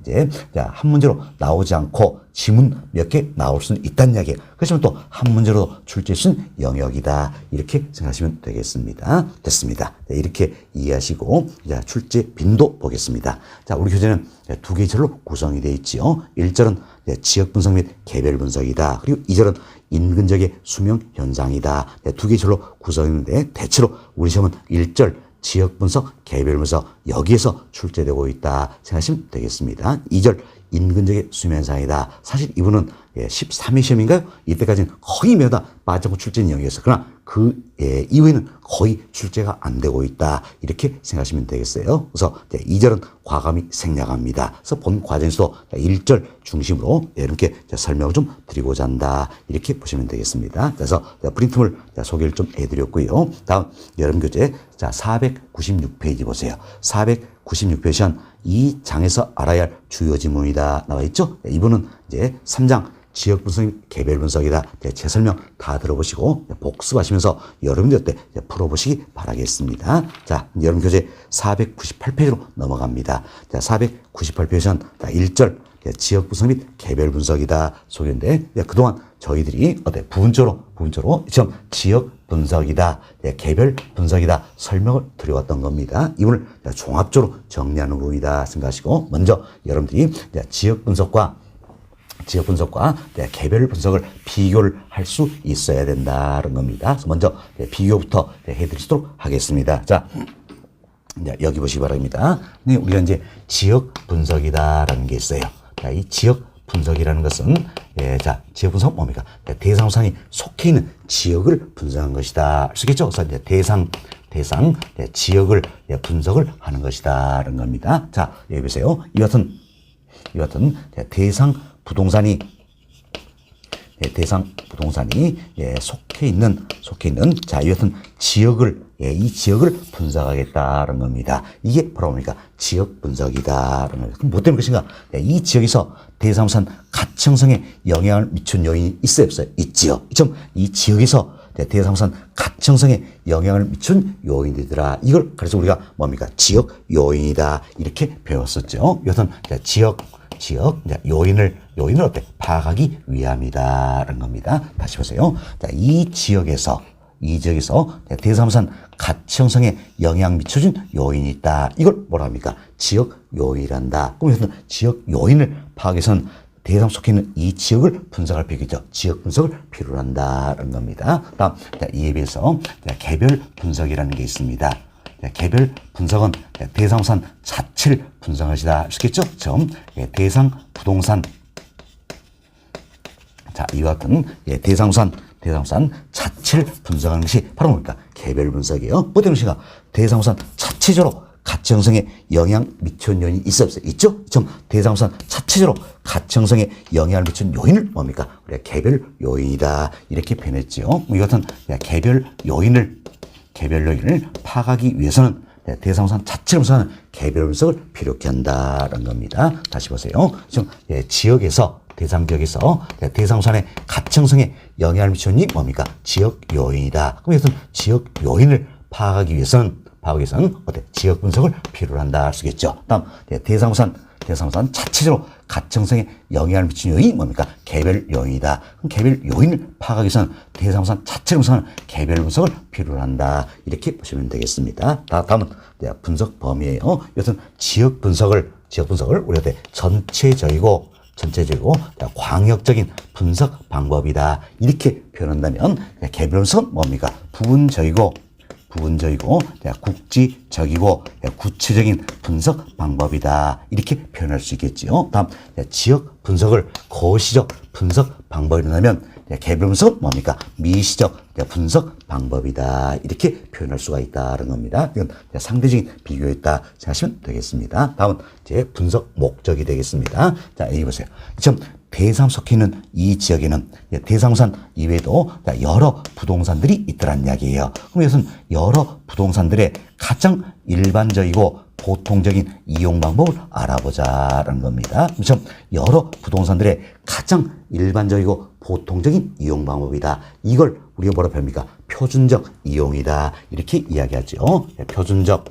자, 한 문제로 나오지 않고 지문 몇 개 나올 수는 있다는 이야기예요. 그렇지만 또 한 문제로 출제할 수 있는 영역이다. 이렇게 생각하시면 되겠습니다. 됐습니다. 네, 이렇게 이해하시고 자, 출제 빈도 보겠습니다. 자, 우리 교재는 두 개의 절로 구성이 되어 있지요. 1절은 지역 분석 및 개별 분석이다. 그리고 2절은 인근적의 수명 현상이다. 두 개의 절로 구성인데 대체로 우리 시험은 1절 지역 분석, 개별 분석 여기에서 출제되고 있다 생각하시면 되겠습니다. 2절 인근적의 수면상이다. 사실 이분은 13회 시험인가요? 이때까지는 거의 매우 다 빠져고 출제인 영역이었어요. 그러나 그 이후에는 거의 출제가 안 되고 있다. 이렇게 생각하시면 되겠어요. 그래서 2절은 과감히 생략합니다. 그래서 본 과정에서도 1절 중심으로 이렇게 설명을 좀 드리고자 한다. 이렇게 보시면 되겠습니다. 그래서 프린트물 소개를 좀 해드렸고요. 다음 여름교재 자 496페이지 보세요. 496페이지는 이 장에서 알아야 할 주요 지문이다 나와 있죠. 이분은 이제 3장 지역 분석 및 개별 분석이다. 제 설명 다 들어보시고 복습하시면서 여러분들 때 풀어보시기 바라겠습니다. 자, 여러분 교재 498페이지로 넘어갑니다. 자, 498페이지는 1절 지역 분석 및 개별 분석이다 소개인데 그동안 저희들이 부분적으로 시험 지역 분석이다, 개별 분석이다 설명을 드려왔던 겁니다. 이분을 종합적으로 정리하는 부분이다 생각하시고 먼저 여러분들이 지역 분석과 개별 분석을 비교를 할 수 있어야 된다는 겁니다. 그래서 먼저 비교부터 해드리도록 하겠습니다. 자, 여기 보시기 바랍니다. 네, 우리가 이제 지역 분석이다라는 게 있어요. 자, 이 지역 분석이라는 것은 자, 지역 분석 뭡니까? 대상상이 속해 있는 지역을 분석한 것이다. 쓰겠죠? 그래서 이제 대상 지역을 분석을 하는 것이다라는 겁니다. 자, 여기 보세요. 이 같은 대상 부동산이 속해 있는 자, 이 같은 지역을 이 지역을 분석하겠다는 겁니다. 이게 바로 뭡니까? 지역 분석이다라는 겁니다. 그럼 뭐 때문에 것인가? 이 지역에서 대상부산 가청성에 영향을 미친 요인이 있어요, 없어요? 있지요. 이 지역에서 대상부산 가청성에 영향을 미친 요인이더라. 이걸 그래서 우리가 뭡니까? 지역 요인이다 이렇게 배웠었죠. 이것은 지역 요인을 파악하기 위함이다라는 겁니다. 다시 보세요. 자, 이 지역에서 대상부산 가청성에 영향 미쳐준 요인이 있다. 이걸 뭐라 합니까? 지역 요인이란다. 그럼 지역 요인을 파악해서는 대상 속해 있는 이 지역을 분석할 필요겠죠. 지역 분석을 필요로 한다는 겁니다. 다음 이에 비해서 개별 분석이라는 게 있습니다. 개별 분석은 대상부산 자체를 분석하시다. 쉽겠죠? 대상 부동산 자, 이와 같은 대상부산 자체를 분석하는 것이 바로 뭡니까? 개별 분석이에요. 뭐 때문에 것인가? 대상부산 자체적으로 가청성에 영향 미친 요인이 있어 없어요? 있죠? 대상부산 자체적으로 가청성에 영향을 미친 요인을 뭡니까? 우리가 개별 요인이다. 이렇게 표현했죠. 이것은 개별 요인을 파악하기 위해서는 대상부산 자체를 분석하는 개별 분석을 필요케 한다는 겁니다. 다시 보세요. 지역에서 대상 지역에서 대상부산의 가청성에 영향을 미치는 이 뭡니까? 지역 요인이다. 그럼 이것은 지역 요인을 파악하기 위해서는 지역 분석을 필요로 한다 할 수겠죠. 다음 대상부산 자체적으로 가청성에 영향을 미치는 요인이 뭡니까? 개별 요인이다. 그럼 개별 요인을 파악하기 위해서는 대상부산 자체를 분석하는 개별 분석을 필요로 한다. 이렇게 보시면 되겠습니다. 다음은 분석 범위예요. 이것은 지역 분석을 우리가 전체적이고 광역적인 분석 방법이다. 이렇게 표현한다면 개별 분석은 뭡니까? 부분적이고 국지적이고 구체적인 분석 방법이다. 이렇게 표현할 수 있겠지요. 다음 지역 분석을 거시적 분석 방법이라면 개별 분석은 뭡니까? 미시적 분석 방법이다. 이렇게 표현할 수가 있다는 겁니다. 이건 상대적인 비교였다 생각하시면 되겠습니다. 다음은 이제 분석 목적이 되겠습니다. 자, 여기 보세요. 대상 속해 있는 이 지역에는 대상부산 이외에도 여러 부동산들이 있더란 이야기예요. 그럼 이것은 여러 부동산들의 가장 일반적이고 보통적인 이용 방법을 알아보자라는 겁니다. 여러 부동산들의 가장 일반적이고 보통적인 이용 방법이다. 이걸 우리가 뭐라 표현합니까? 표준적 이용이다. 이렇게 이야기하죠. 표준적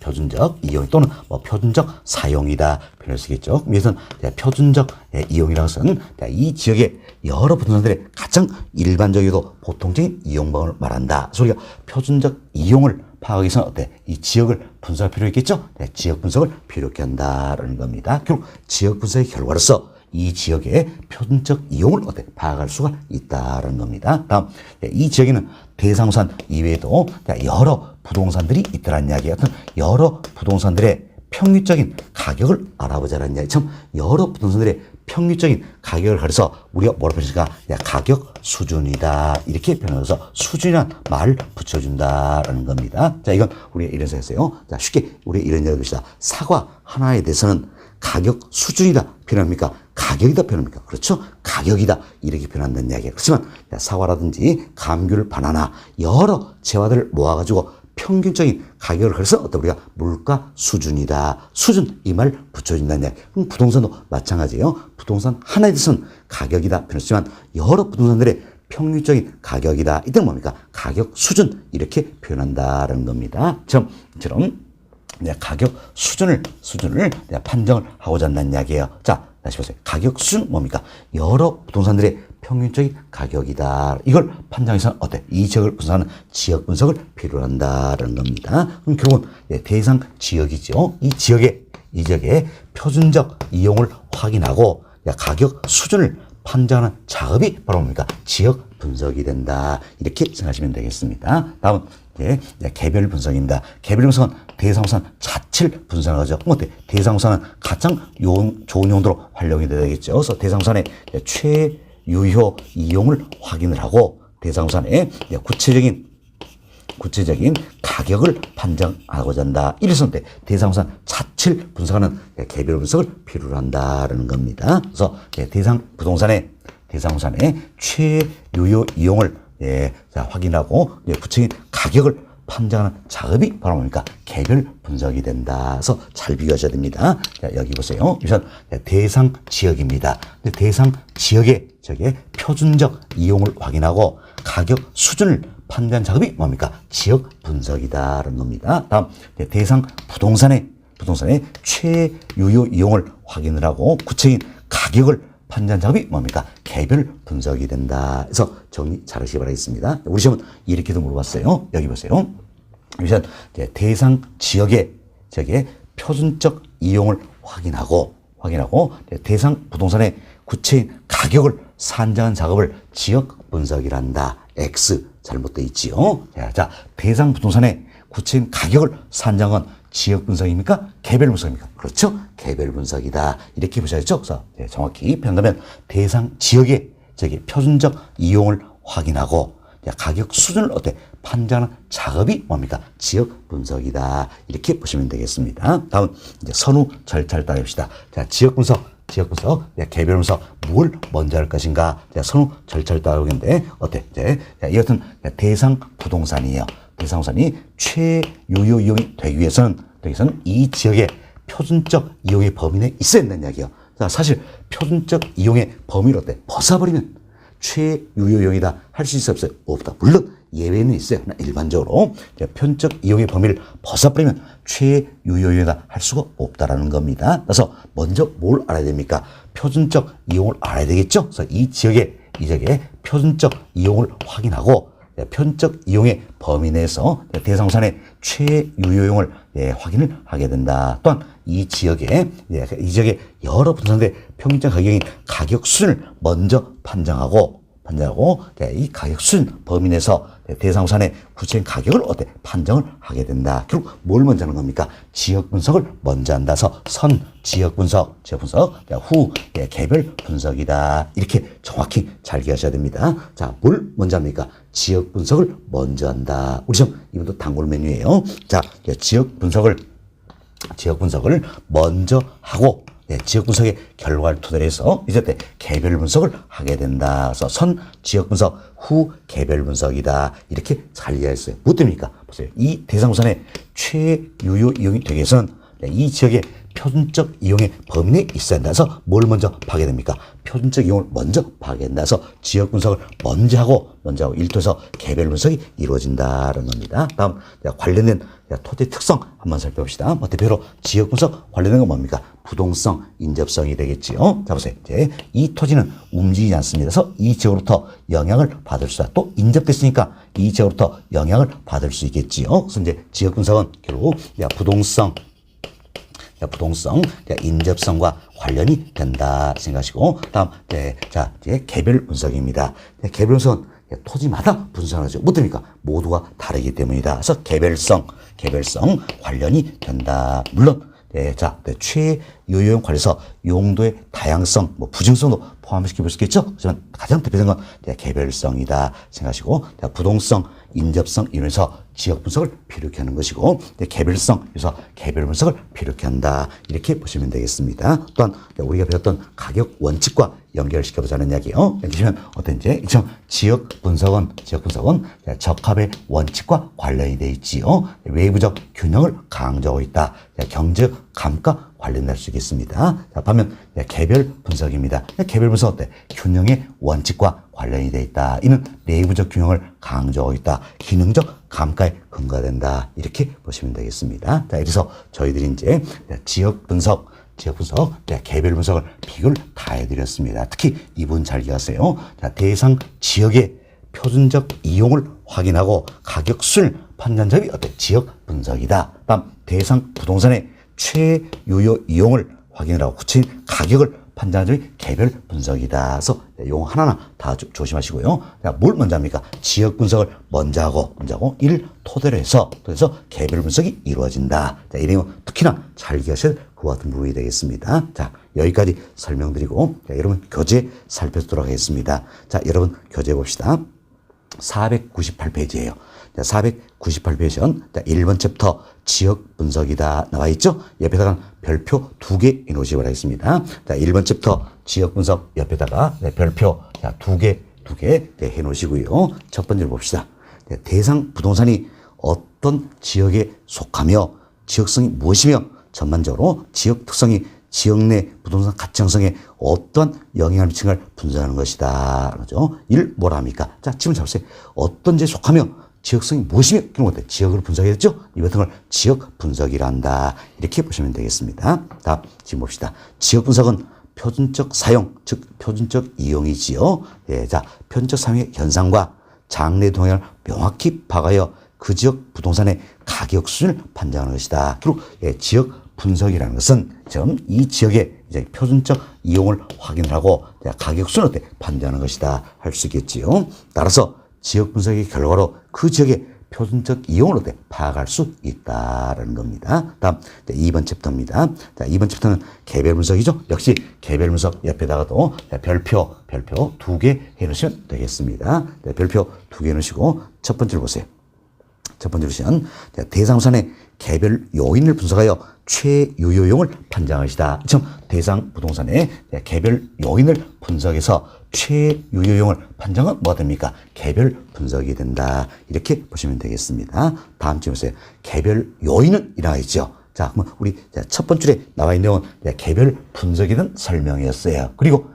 표준적 이용 또는 뭐 표준적 사용이다 표현할 수 있겠죠. 그래서 표준적 이용이라는 것은 이 지역의 여러 부동산들의 가장 일반적이고 보통적인 이용방을 말한다. 그래서 우리가 표준적 이용을 파악하기 위해서는 어때? 이 지역을 분석할 필요 있겠죠? 지역 분석을 필요하게 한다라는 겁니다. 결국 지역 분석의 결과로서 이 지역의 표준적 이용을 어때? 파악할 수가 있다는 겁니다. 다음, 이 지역에는 대상산 이외에도 여러 부동산들이 있더란 이야기. 하여튼 여러 부동산들의 평균적인 가격을 알아보자는 이야기. 참 여러 부동산들의 평균적인 가격을 가려서 우리가 뭐라고 표현할까? 가격 수준이다. 이렇게 표현해서 수준이란 말을 붙여준다라는 겁니다. 자, 이건 우리가 이런 식으로 했어요. 자, 쉽게 우리가 이런 얘기를 합시다. 사과 하나에 대해서는 가격 수준이다 표현합니까? 가격이다 표현합니까? 그렇죠? 가격이다 이렇게 표현한다는 이야기예요. 그렇지만 사과라든지 감귤, 바나나 여러 재화들을 모아가지고 평균적인 가격을 그래서 어떤 우리가 물가 수준이다. 수준 이 말 붙여준다는 이야기. 그럼 부동산도 마찬가지예요. 부동산 하나에 대해서는 가격이다 표현했지만 여러 부동산들의 평균적인 가격이다. 이때는 뭡니까? 가격 수준 이렇게 표현한다는 겁니다. 처럼 가격 수준을 판정을 하고자 한다는 이야기예요. 자, 다시 보세요. 가격 수준 뭡니까? 여러 부동산들의 평균적인 가격이다. 이걸 판정해서는 어때? 이 지역을 분석하는 지역 분석을 필요로 한다는 겁니다. 그럼 결국은 대상 지역이죠. 이 지역의 표준적 이용을 확인하고 가격 수준을 판정하는 작업이 바로 뭡니까? 지역 분석이 된다. 이렇게 생각하시면 되겠습니다. 다음은 개별 분석입니다. 개별 분석은 대상우산 자체를 분석하죠. 어때? 대상우산은 가장 좋은 용도로 활용이 되겠죠. 그래서 대상우산의 최유효 이용을 확인을 하고 대상우산의 구체적인 가격을 판정하고자 한다. 이래서 대상우산 자체를 분석하는 개별 분석을 필요로 한다는 겁니다. 그래서 대상우산의 최유효 이용을 확인하고 구체적인 가격을 판정하는 작업이 바로 뭡니까? 개별 분석이 된다. 그래서 잘 비교하셔야 됩니다. 자, 여기 보세요. 우선 대상 지역입니다. 대상 지역의 표준적 이용을 확인하고 가격 수준을 판단 작업이 뭡니까? 지역 분석이다라는 겁니다. 다음 대상 부동산의 최유효 이용을 확인을 하고 구체적인 가격을 판단 작업이 뭡니까? 개별 분석이 된다. 그래서 정리 잘 하시기 바라겠습니다. 우리 시험은 이렇게도 물어봤어요. 여기 보세요. 우선 대상 지역의 표준적 이용을 확인하고 대상 부동산의 구체인 가격을 산정한 작업을 지역 분석이란다. X 잘못되어 있지요. 자, 대상 부동산의 구체인 가격을 산정한 지역 분석입니까? 개별 분석입니까? 그렇죠? 개별 분석이다. 이렇게 보셔야죠. 그래서 정확히 표현하면 대상 지역의 표준적 이용을 확인하고 가격 수준을 판정하는 작업이 뭡니까? 지역 분석이다. 이렇게 보시면 되겠습니다. 다음 선후 절차를 따라합시다. 자, 지역 분석, 개별 분석 뭘 먼저 할 것인가? 선후 절차를 따라오겠는데 이 같은 대상 부동산이에요. 대상우산이 최유효 이용이 되기 위해서는 이 지역의 표준적 이용의 범위 내에 있어야 된다는 이야기예요. 자, 사실 표준적 이용의 범위를 벗어버리면 최유효 이용이다 할 수 있어요, 없어요? 없다. 물론 예외는 있어요. 일반적으로 표준적 이용의 범위를 벗어버리면 최유효 이용이다 할 수가 없다라는 겁니다. 그래서 먼저 뭘 알아야 됩니까? 표준적 이용을 알아야 되겠죠. 그래서 이 지역의 표준적 이용을 확인하고 표준적 이용의 범위 내에서 대상우산의 최유효용을 확인을 하게 된다. 또한 이 지역의 여러 부동산들의 평균적 가격인 가격 수준을 먼저 판정하고 이 가격 수준 범위 내에서 대상우산의 구체적인 가격을 판정을 하게 된다. 결국 뭘 먼저 하는 겁니까? 지역 분석을 먼저 한다. 그래서 선 지역 분석, 후 개별 분석이다. 이렇게 정확히 잘 기억하셔야 됩니다. 자, 뭘 먼저 합니까? 지역 분석을 먼저 한다. 우리 시험 이것도 단골 메뉴예요. 자, 지역 분석을 먼저 하고 지역 분석의 결과를 토대로 해서 이제 개별 분석을 하게 된다. 그래서 선 지역 분석, 후 개별 분석이다. 이렇게 잘 이해했어요. 뭐 때문입니까? 보세요. 이 대상우산의 최유효 이용이 되기 위해서는 이 지역의 표준적 이용의 범위 내에 있어야 한다서 뭘 먼저 파괴됩니까? 표준적 이용을 먼저 파괴한다서 지역 분석을 먼저 하고 일토에서 개별 분석이 이루어진다는 겁니다. 다음 관련된 토지 특성 한번 살펴봅시다. 대표로 지역 분석 관련된 건 뭡니까? 부동성, 인접성이 되겠지요. 자, 보세요. 이제 이 토지는 움직이지 않습니다. 그래서 이 지역으로부터 영향을 받을 수다. 또 인접됐으니까 이 지역으로부터 영향을 받을 수 있겠지요. 그래서 이제 지역 분석은 결국 부동성, 인접성과 관련이 된다 생각하시고, 다음, 이제 개별 분석입니다. 개별 분석은 토지마다 분석하죠. 뭐 됩니까? 모두가 다르기 때문이다. 그래서 개별성 관련이 된다. 물론, 최유효용 관련해서 용도의 다양성, 부증성도 포함시켜 볼 수 있겠죠? 하지만 가장 대표적인 건 개별성이다 생각하시고, 부동성, 인접성 이면서 지역 분석을 필요케 하는 것이고, 개별성, 그래서 개별 분석을 필요케 한다. 이렇게 보시면 되겠습니다. 또한 우리가 배웠던 가격 원칙과 연결시켜 보자는 이야기요. 보시면 어떤지 지역 분석은 적합의 원칙과 관련이 되어 있지요. 외부적 균형을 강조하고 있다. 경제적 감가 관련될 수 있겠습니다. 자, 반면 개별 분석입니다. 개별 분석 어때? 균형의 원칙과 관련이 되어 있다. 이는 내부적 균형을 강조하고 있다. 기능적 감가에 근거된다. 이렇게 보시면 되겠습니다. 자, 그래서 저희들이 이제 지역 분석, 개별 분석을 비교를 다 해드렸습니다. 특히 이분 잘 기억하세요. 자, 대상 지역의 표준적 이용을 확인하고 가격순 판단점이 지역 분석이다. 다음 대상 부동산의 최유효 이용을 확인하고 구체적인 가격을 판단하는 점이 개별 분석이다. 그래서 용 하나하나 다 조심하시고요. 뭘 먼저 합니까? 지역 분석을 먼저 하고 이를 토대로 해서 개별 분석이 이루어진다. 자, 이 내용 특히나 잘 기억하셔야 될 그와 같은 부분이 되겠습니다. 자, 여기까지 설명드리고 여러분 교재 살펴보도록 하겠습니다. 자, 여러분 교재 봅시다. 498페이지예요. 498페이지는 1번 챕터 지역 분석이다 나와 있죠. 옆에다가 별표 2개 해놓으시기 바라겠습니다. 자, 1번 챕터 지역 분석 옆에다가 별표 2개 해놓으시고요. 첫 번째로 봅시다. 대상 부동산이 어떤 지역에 속하며 지역성이 무엇이며 전반적으로 지역 특성이 지역 내 부동산 가치 형성에 어떤 영향을 미치는 걸 분석하는 것이다. 그렇죠? 이를 뭐라 합니까? 자, 질문 잡으세요. 어떤 지역에 속하며 지역성이 무엇이며 그런 것들 지역을 분석했죠? 이 같은 걸 지역 분석이라 한다. 이렇게 보시면 되겠습니다. 다음 지금 봅시다. 지역 분석은 표준적 사용, 즉 표준적 이용이지요. 자, 표준적 사용의 현상과 장래 동향을 명확히 파악하여 그 지역 부동산의 가격 수준을 판단하는 것이다. 그리고 지역 분석이라는 것은 이 지역의 이제 표준적 이용을 확인하고 가격 수준을 판단하는 것이다 할 수 있겠지요. 따라서 지역 분석의 결과로 그 지역의 표준적 이용을 파악할 수 있다라는 겁니다. 다음 2번 챕터입니다. 자, 2번 챕터는 개별 분석이죠. 역시 개별 분석 옆에다가도 별표 2개 해놓으시면 되겠습니다. 별표 2개 해놓으시고 첫 번째로 보세요. 첫 번째로 보시면 대상부산의 개별 요인을 분석하여 최유효용을 판정할 것이다. 대상 부동산의 개별 요인을 분석해서 최유효용을 판정은 뭐가 됩니까? 개별 분석이 된다. 이렇게 보시면 되겠습니다. 다음 주 보세요. 개별 요인은 이라고 있죠. 자, 그러면 우리 첫 번째 줄에 나와 있는 내용은 개별 분석에 대한 설명이었어요. 그리고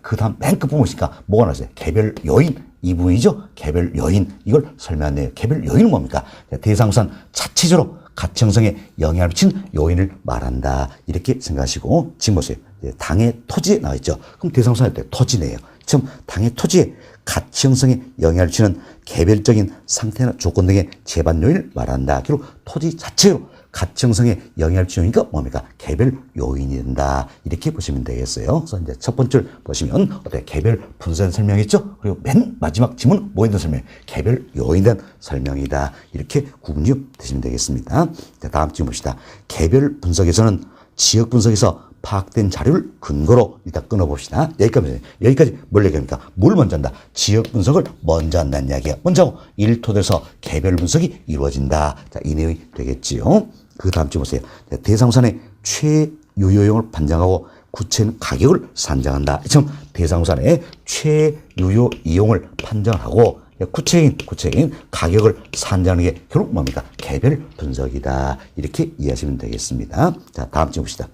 그 다음 맨 끝 보시니까 뭐가 나왔어요? 개별 요인. 이 부분이죠. 개별 요인. 이걸 설명하네요. 개별 요인은 뭡니까? 대상부산 자체적으로 가치 형성에 영향을 미치는 요인을 말한다. 이렇게 생각하시고 지금 보세요. 당의 토지에 나와 있죠. 그럼 대상부산일 때 토지네요. 지금 당의 토지에 가치 형성에 영향을 미치는 개별적인 상태나 조건 등의 재반 요인을 말한다. 그리고 토지 자체로 가치 형성에 영향을 미치니까 뭡니까? 개별 요인이 된다. 이렇게 보시면 되겠어요. 그래서 이제 첫 번째 질문 개별 분산 설명했죠? 그리고 맨 마지막 질문 뭐에 대한 설명? 개별 요인에 대한 설명이다. 이렇게 구분이 되시면 되겠습니다. 자, 다음 질문 봅시다. 개별 분석에서는 지역 분석에서 파악된 자료를 근거로 일단 끊어봅시다. 여기까지 뭘 얘기합니까? 뭘 먼저 한다? 지역 분석을 먼저 한다는 이야기야. 먼저 하고 이를 토대로 개별 분석이 이루어진다. 자, 이 내용이 되겠지요. 그 다음 주 보세요. 대상부산의 최유효용을 판정하고 구체는 가격을 산정한다. 지금 대상부산의 최유효 이용을 판정하고 구체적인 가격을 산정하는 게 결국 뭡니까? 개별 분석이다. 이렇게 이해하시면 되겠습니다. 자, 다음 주 봅시다.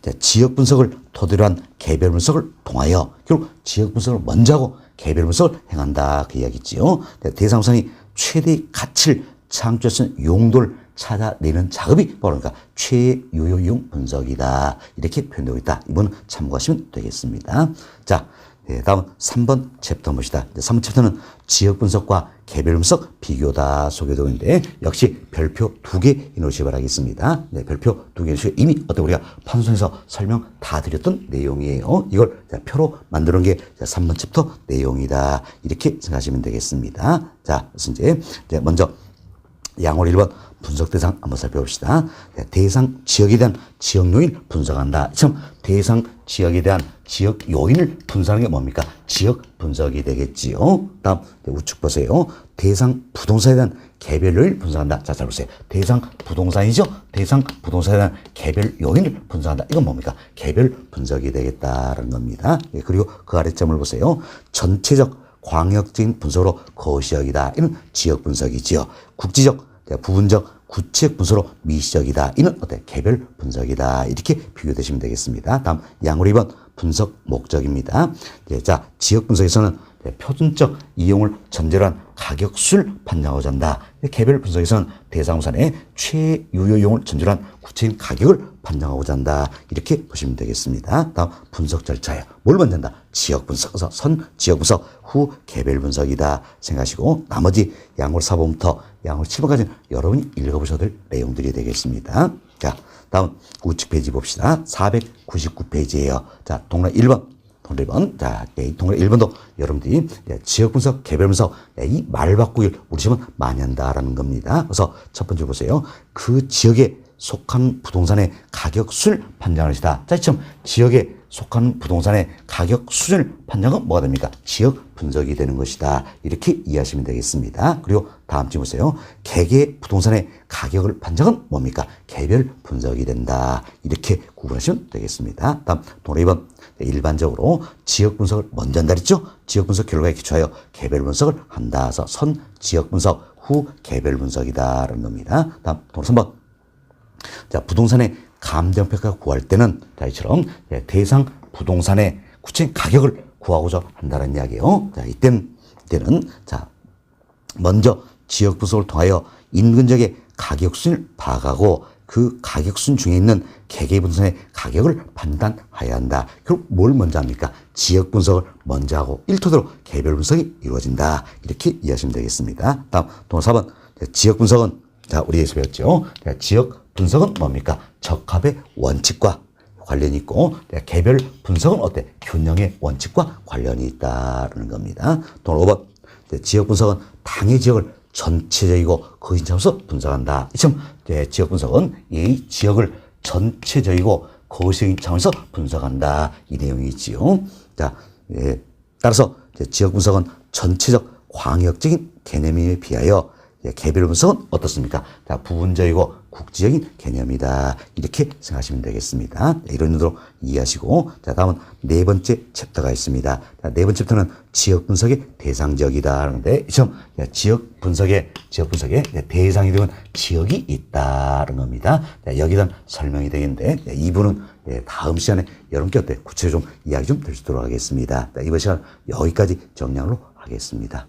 자, 지역 분석을 토대로 한 개별 분석을 통하여 결국 지역 분석을 먼저 하고 개별 분석을 행한다. 그 이야기지요. 대상성이 최대의 가치를 창출할 수 있는 용도를 찾아내는 작업이 바로 그러니까 최유효용 분석이다. 이렇게 표현되고 있다. 이번은 참고하시면 되겠습니다. 자, 다음 3번 챕터 봅시다. 3번 챕터는 지역 분석과 개별 분석 비교다 소개되고 있는데 역시 별표 2개 이놓으시기 바라겠습니다. 별표 2개 이놓으시고 이미 우리가 판소에서 설명 다 드렸던 내용이에요. 이걸 표로 만드는 게 3번 챕터 내용이다. 이렇게 생각하시면 되겠습니다. 자, 그래서 이제 먼저 양월 1번 분석 대상 한번 살펴봅시다. 대상 지역에 대한 지역 요인을 분석한다. 참 대상 지역에 대한 지역 요인을 분석하는 게 뭡니까? 지역 분석이 되겠지요. 다음 우측 보세요. 대상 부동산에 대한 개별 요인을 분석한다. 자, 잘 보세요. 대상 부동산이죠. 대상 부동산에 대한 개별 요인을 분석한다. 이건 뭡니까? 개별 분석이 되겠다라는 겁니다. 그리고 그 아래점을 보세요. 전체적 광역적인 분석으로 거시적이다. 이는 지역 분석이지요. 국지적, 부분적, 구체적 분석으로 미시적이다. 이는 개별 분석이다. 이렇게 비교되시면 되겠습니다. 다음 양으로 2번 분석 목적입니다. 자, 지역 분석에서는 표준적 이용을 전제로 한 가격수를 판정하고자 한다. 개별 분석에서는 대상우산의 최유효용을 전제로 한 구체적인 가격을 판정하고자 한다. 이렇게 보시면 되겠습니다. 다음 분석 절차예요. 뭘 먼저 한다? 지역 분석. 그래서 선 지역 분석, 후 개별 분석이다 생각하시고 나머지 양월 4번부터 양월 7번까지는 여러분이 읽어보셔도 될 내용들이 되겠습니다. 자, 다음 우측 페이지 봅시다. 499페이지예요. 자, 동그라 1번. 동그라 1번. 자, 동그라 1번도 여러분들이 지역 분석, 개별 분석, 이 말 바꾸기를 우리 시험은 많이 한다라는 겁니다. 그래서 첫 번째 보세요. 그 지역에 속한 부동산의 가격 수준을 판정하시다. 자, 지금 지역에 속한 부동산의 가격 수준을 판정은 뭐가 됩니까? 지역 분석이 되는 것이다. 이렇게 이해하시면 되겠습니다. 그리고 다음 주 보세요. 개개 부동산의 가격을 판정은 뭡니까? 개별 분석이 된다. 이렇게 구분하시면 되겠습니다. 다음 동그라 2번. 일반적으로 지역 분석을 먼저 한다 그랬죠? 지역 분석 결과에 기초하여 개별 분석을 한다. 그래서 선 지역 분석, 후 개별 분석이다라는 겁니다. 다음 동그라 3번. 자, 부동산의 감정평가 구할 때는 자, 이처럼 대상 부동산의 구체적인 가격을 구하고자 한다는 이야기예요. 자, 이때는 자, 먼저 지역 분석을 통하여 인근 지역의 가격 순을 파악하고 그 가격 순 중에 있는 개개 부동산의 가격을 판단해야 한다. 그럼 뭘 먼저 합니까? 지역 분석을 먼저 하고 일토대로 개별 분석이 이루어진다. 이렇게 이해하시면 되겠습니다. 다음 동그라 4번. 지역 분석은 자, 우리 에서 배웠죠. 지역 분석은 뭡니까? 적합의 원칙과 관련이 있고 개별 분석은 균형의 원칙과 관련이 있다는 겁니다. 동그라 5번. 지역 분석은 당해 지역을 전체적이고 거인 차원에서 분석한다. 이처럼 지역 분석은 이 지역을 전체적이고 거시적인 차원에서 분석한다. 이 내용이 있지요. 자, 따라서 지역 분석은 전체적 광역적인 개념에 비하여 개별 분석은 어떻습니까? 자, 부분적이고 국지적인 개념이다. 이렇게 생각하시면 되겠습니다. 이런 의도로 이해하시고, 자, 다음은 네 번째 챕터가 있습니다. 자, 네 번째 챕터는 지역 분석의 대상지역이다. 하는데, 지역 분석의 대상이 되는 지역이 있다는 겁니다. 자, 여기에 대한 설명이 되겠는데, 이 부분은 다음 시간에 여러분께 구체적으로 좀 이야기 좀 드리도록 하겠습니다. 자, 이번 시간 여기까지 정리하도록 하겠습니다.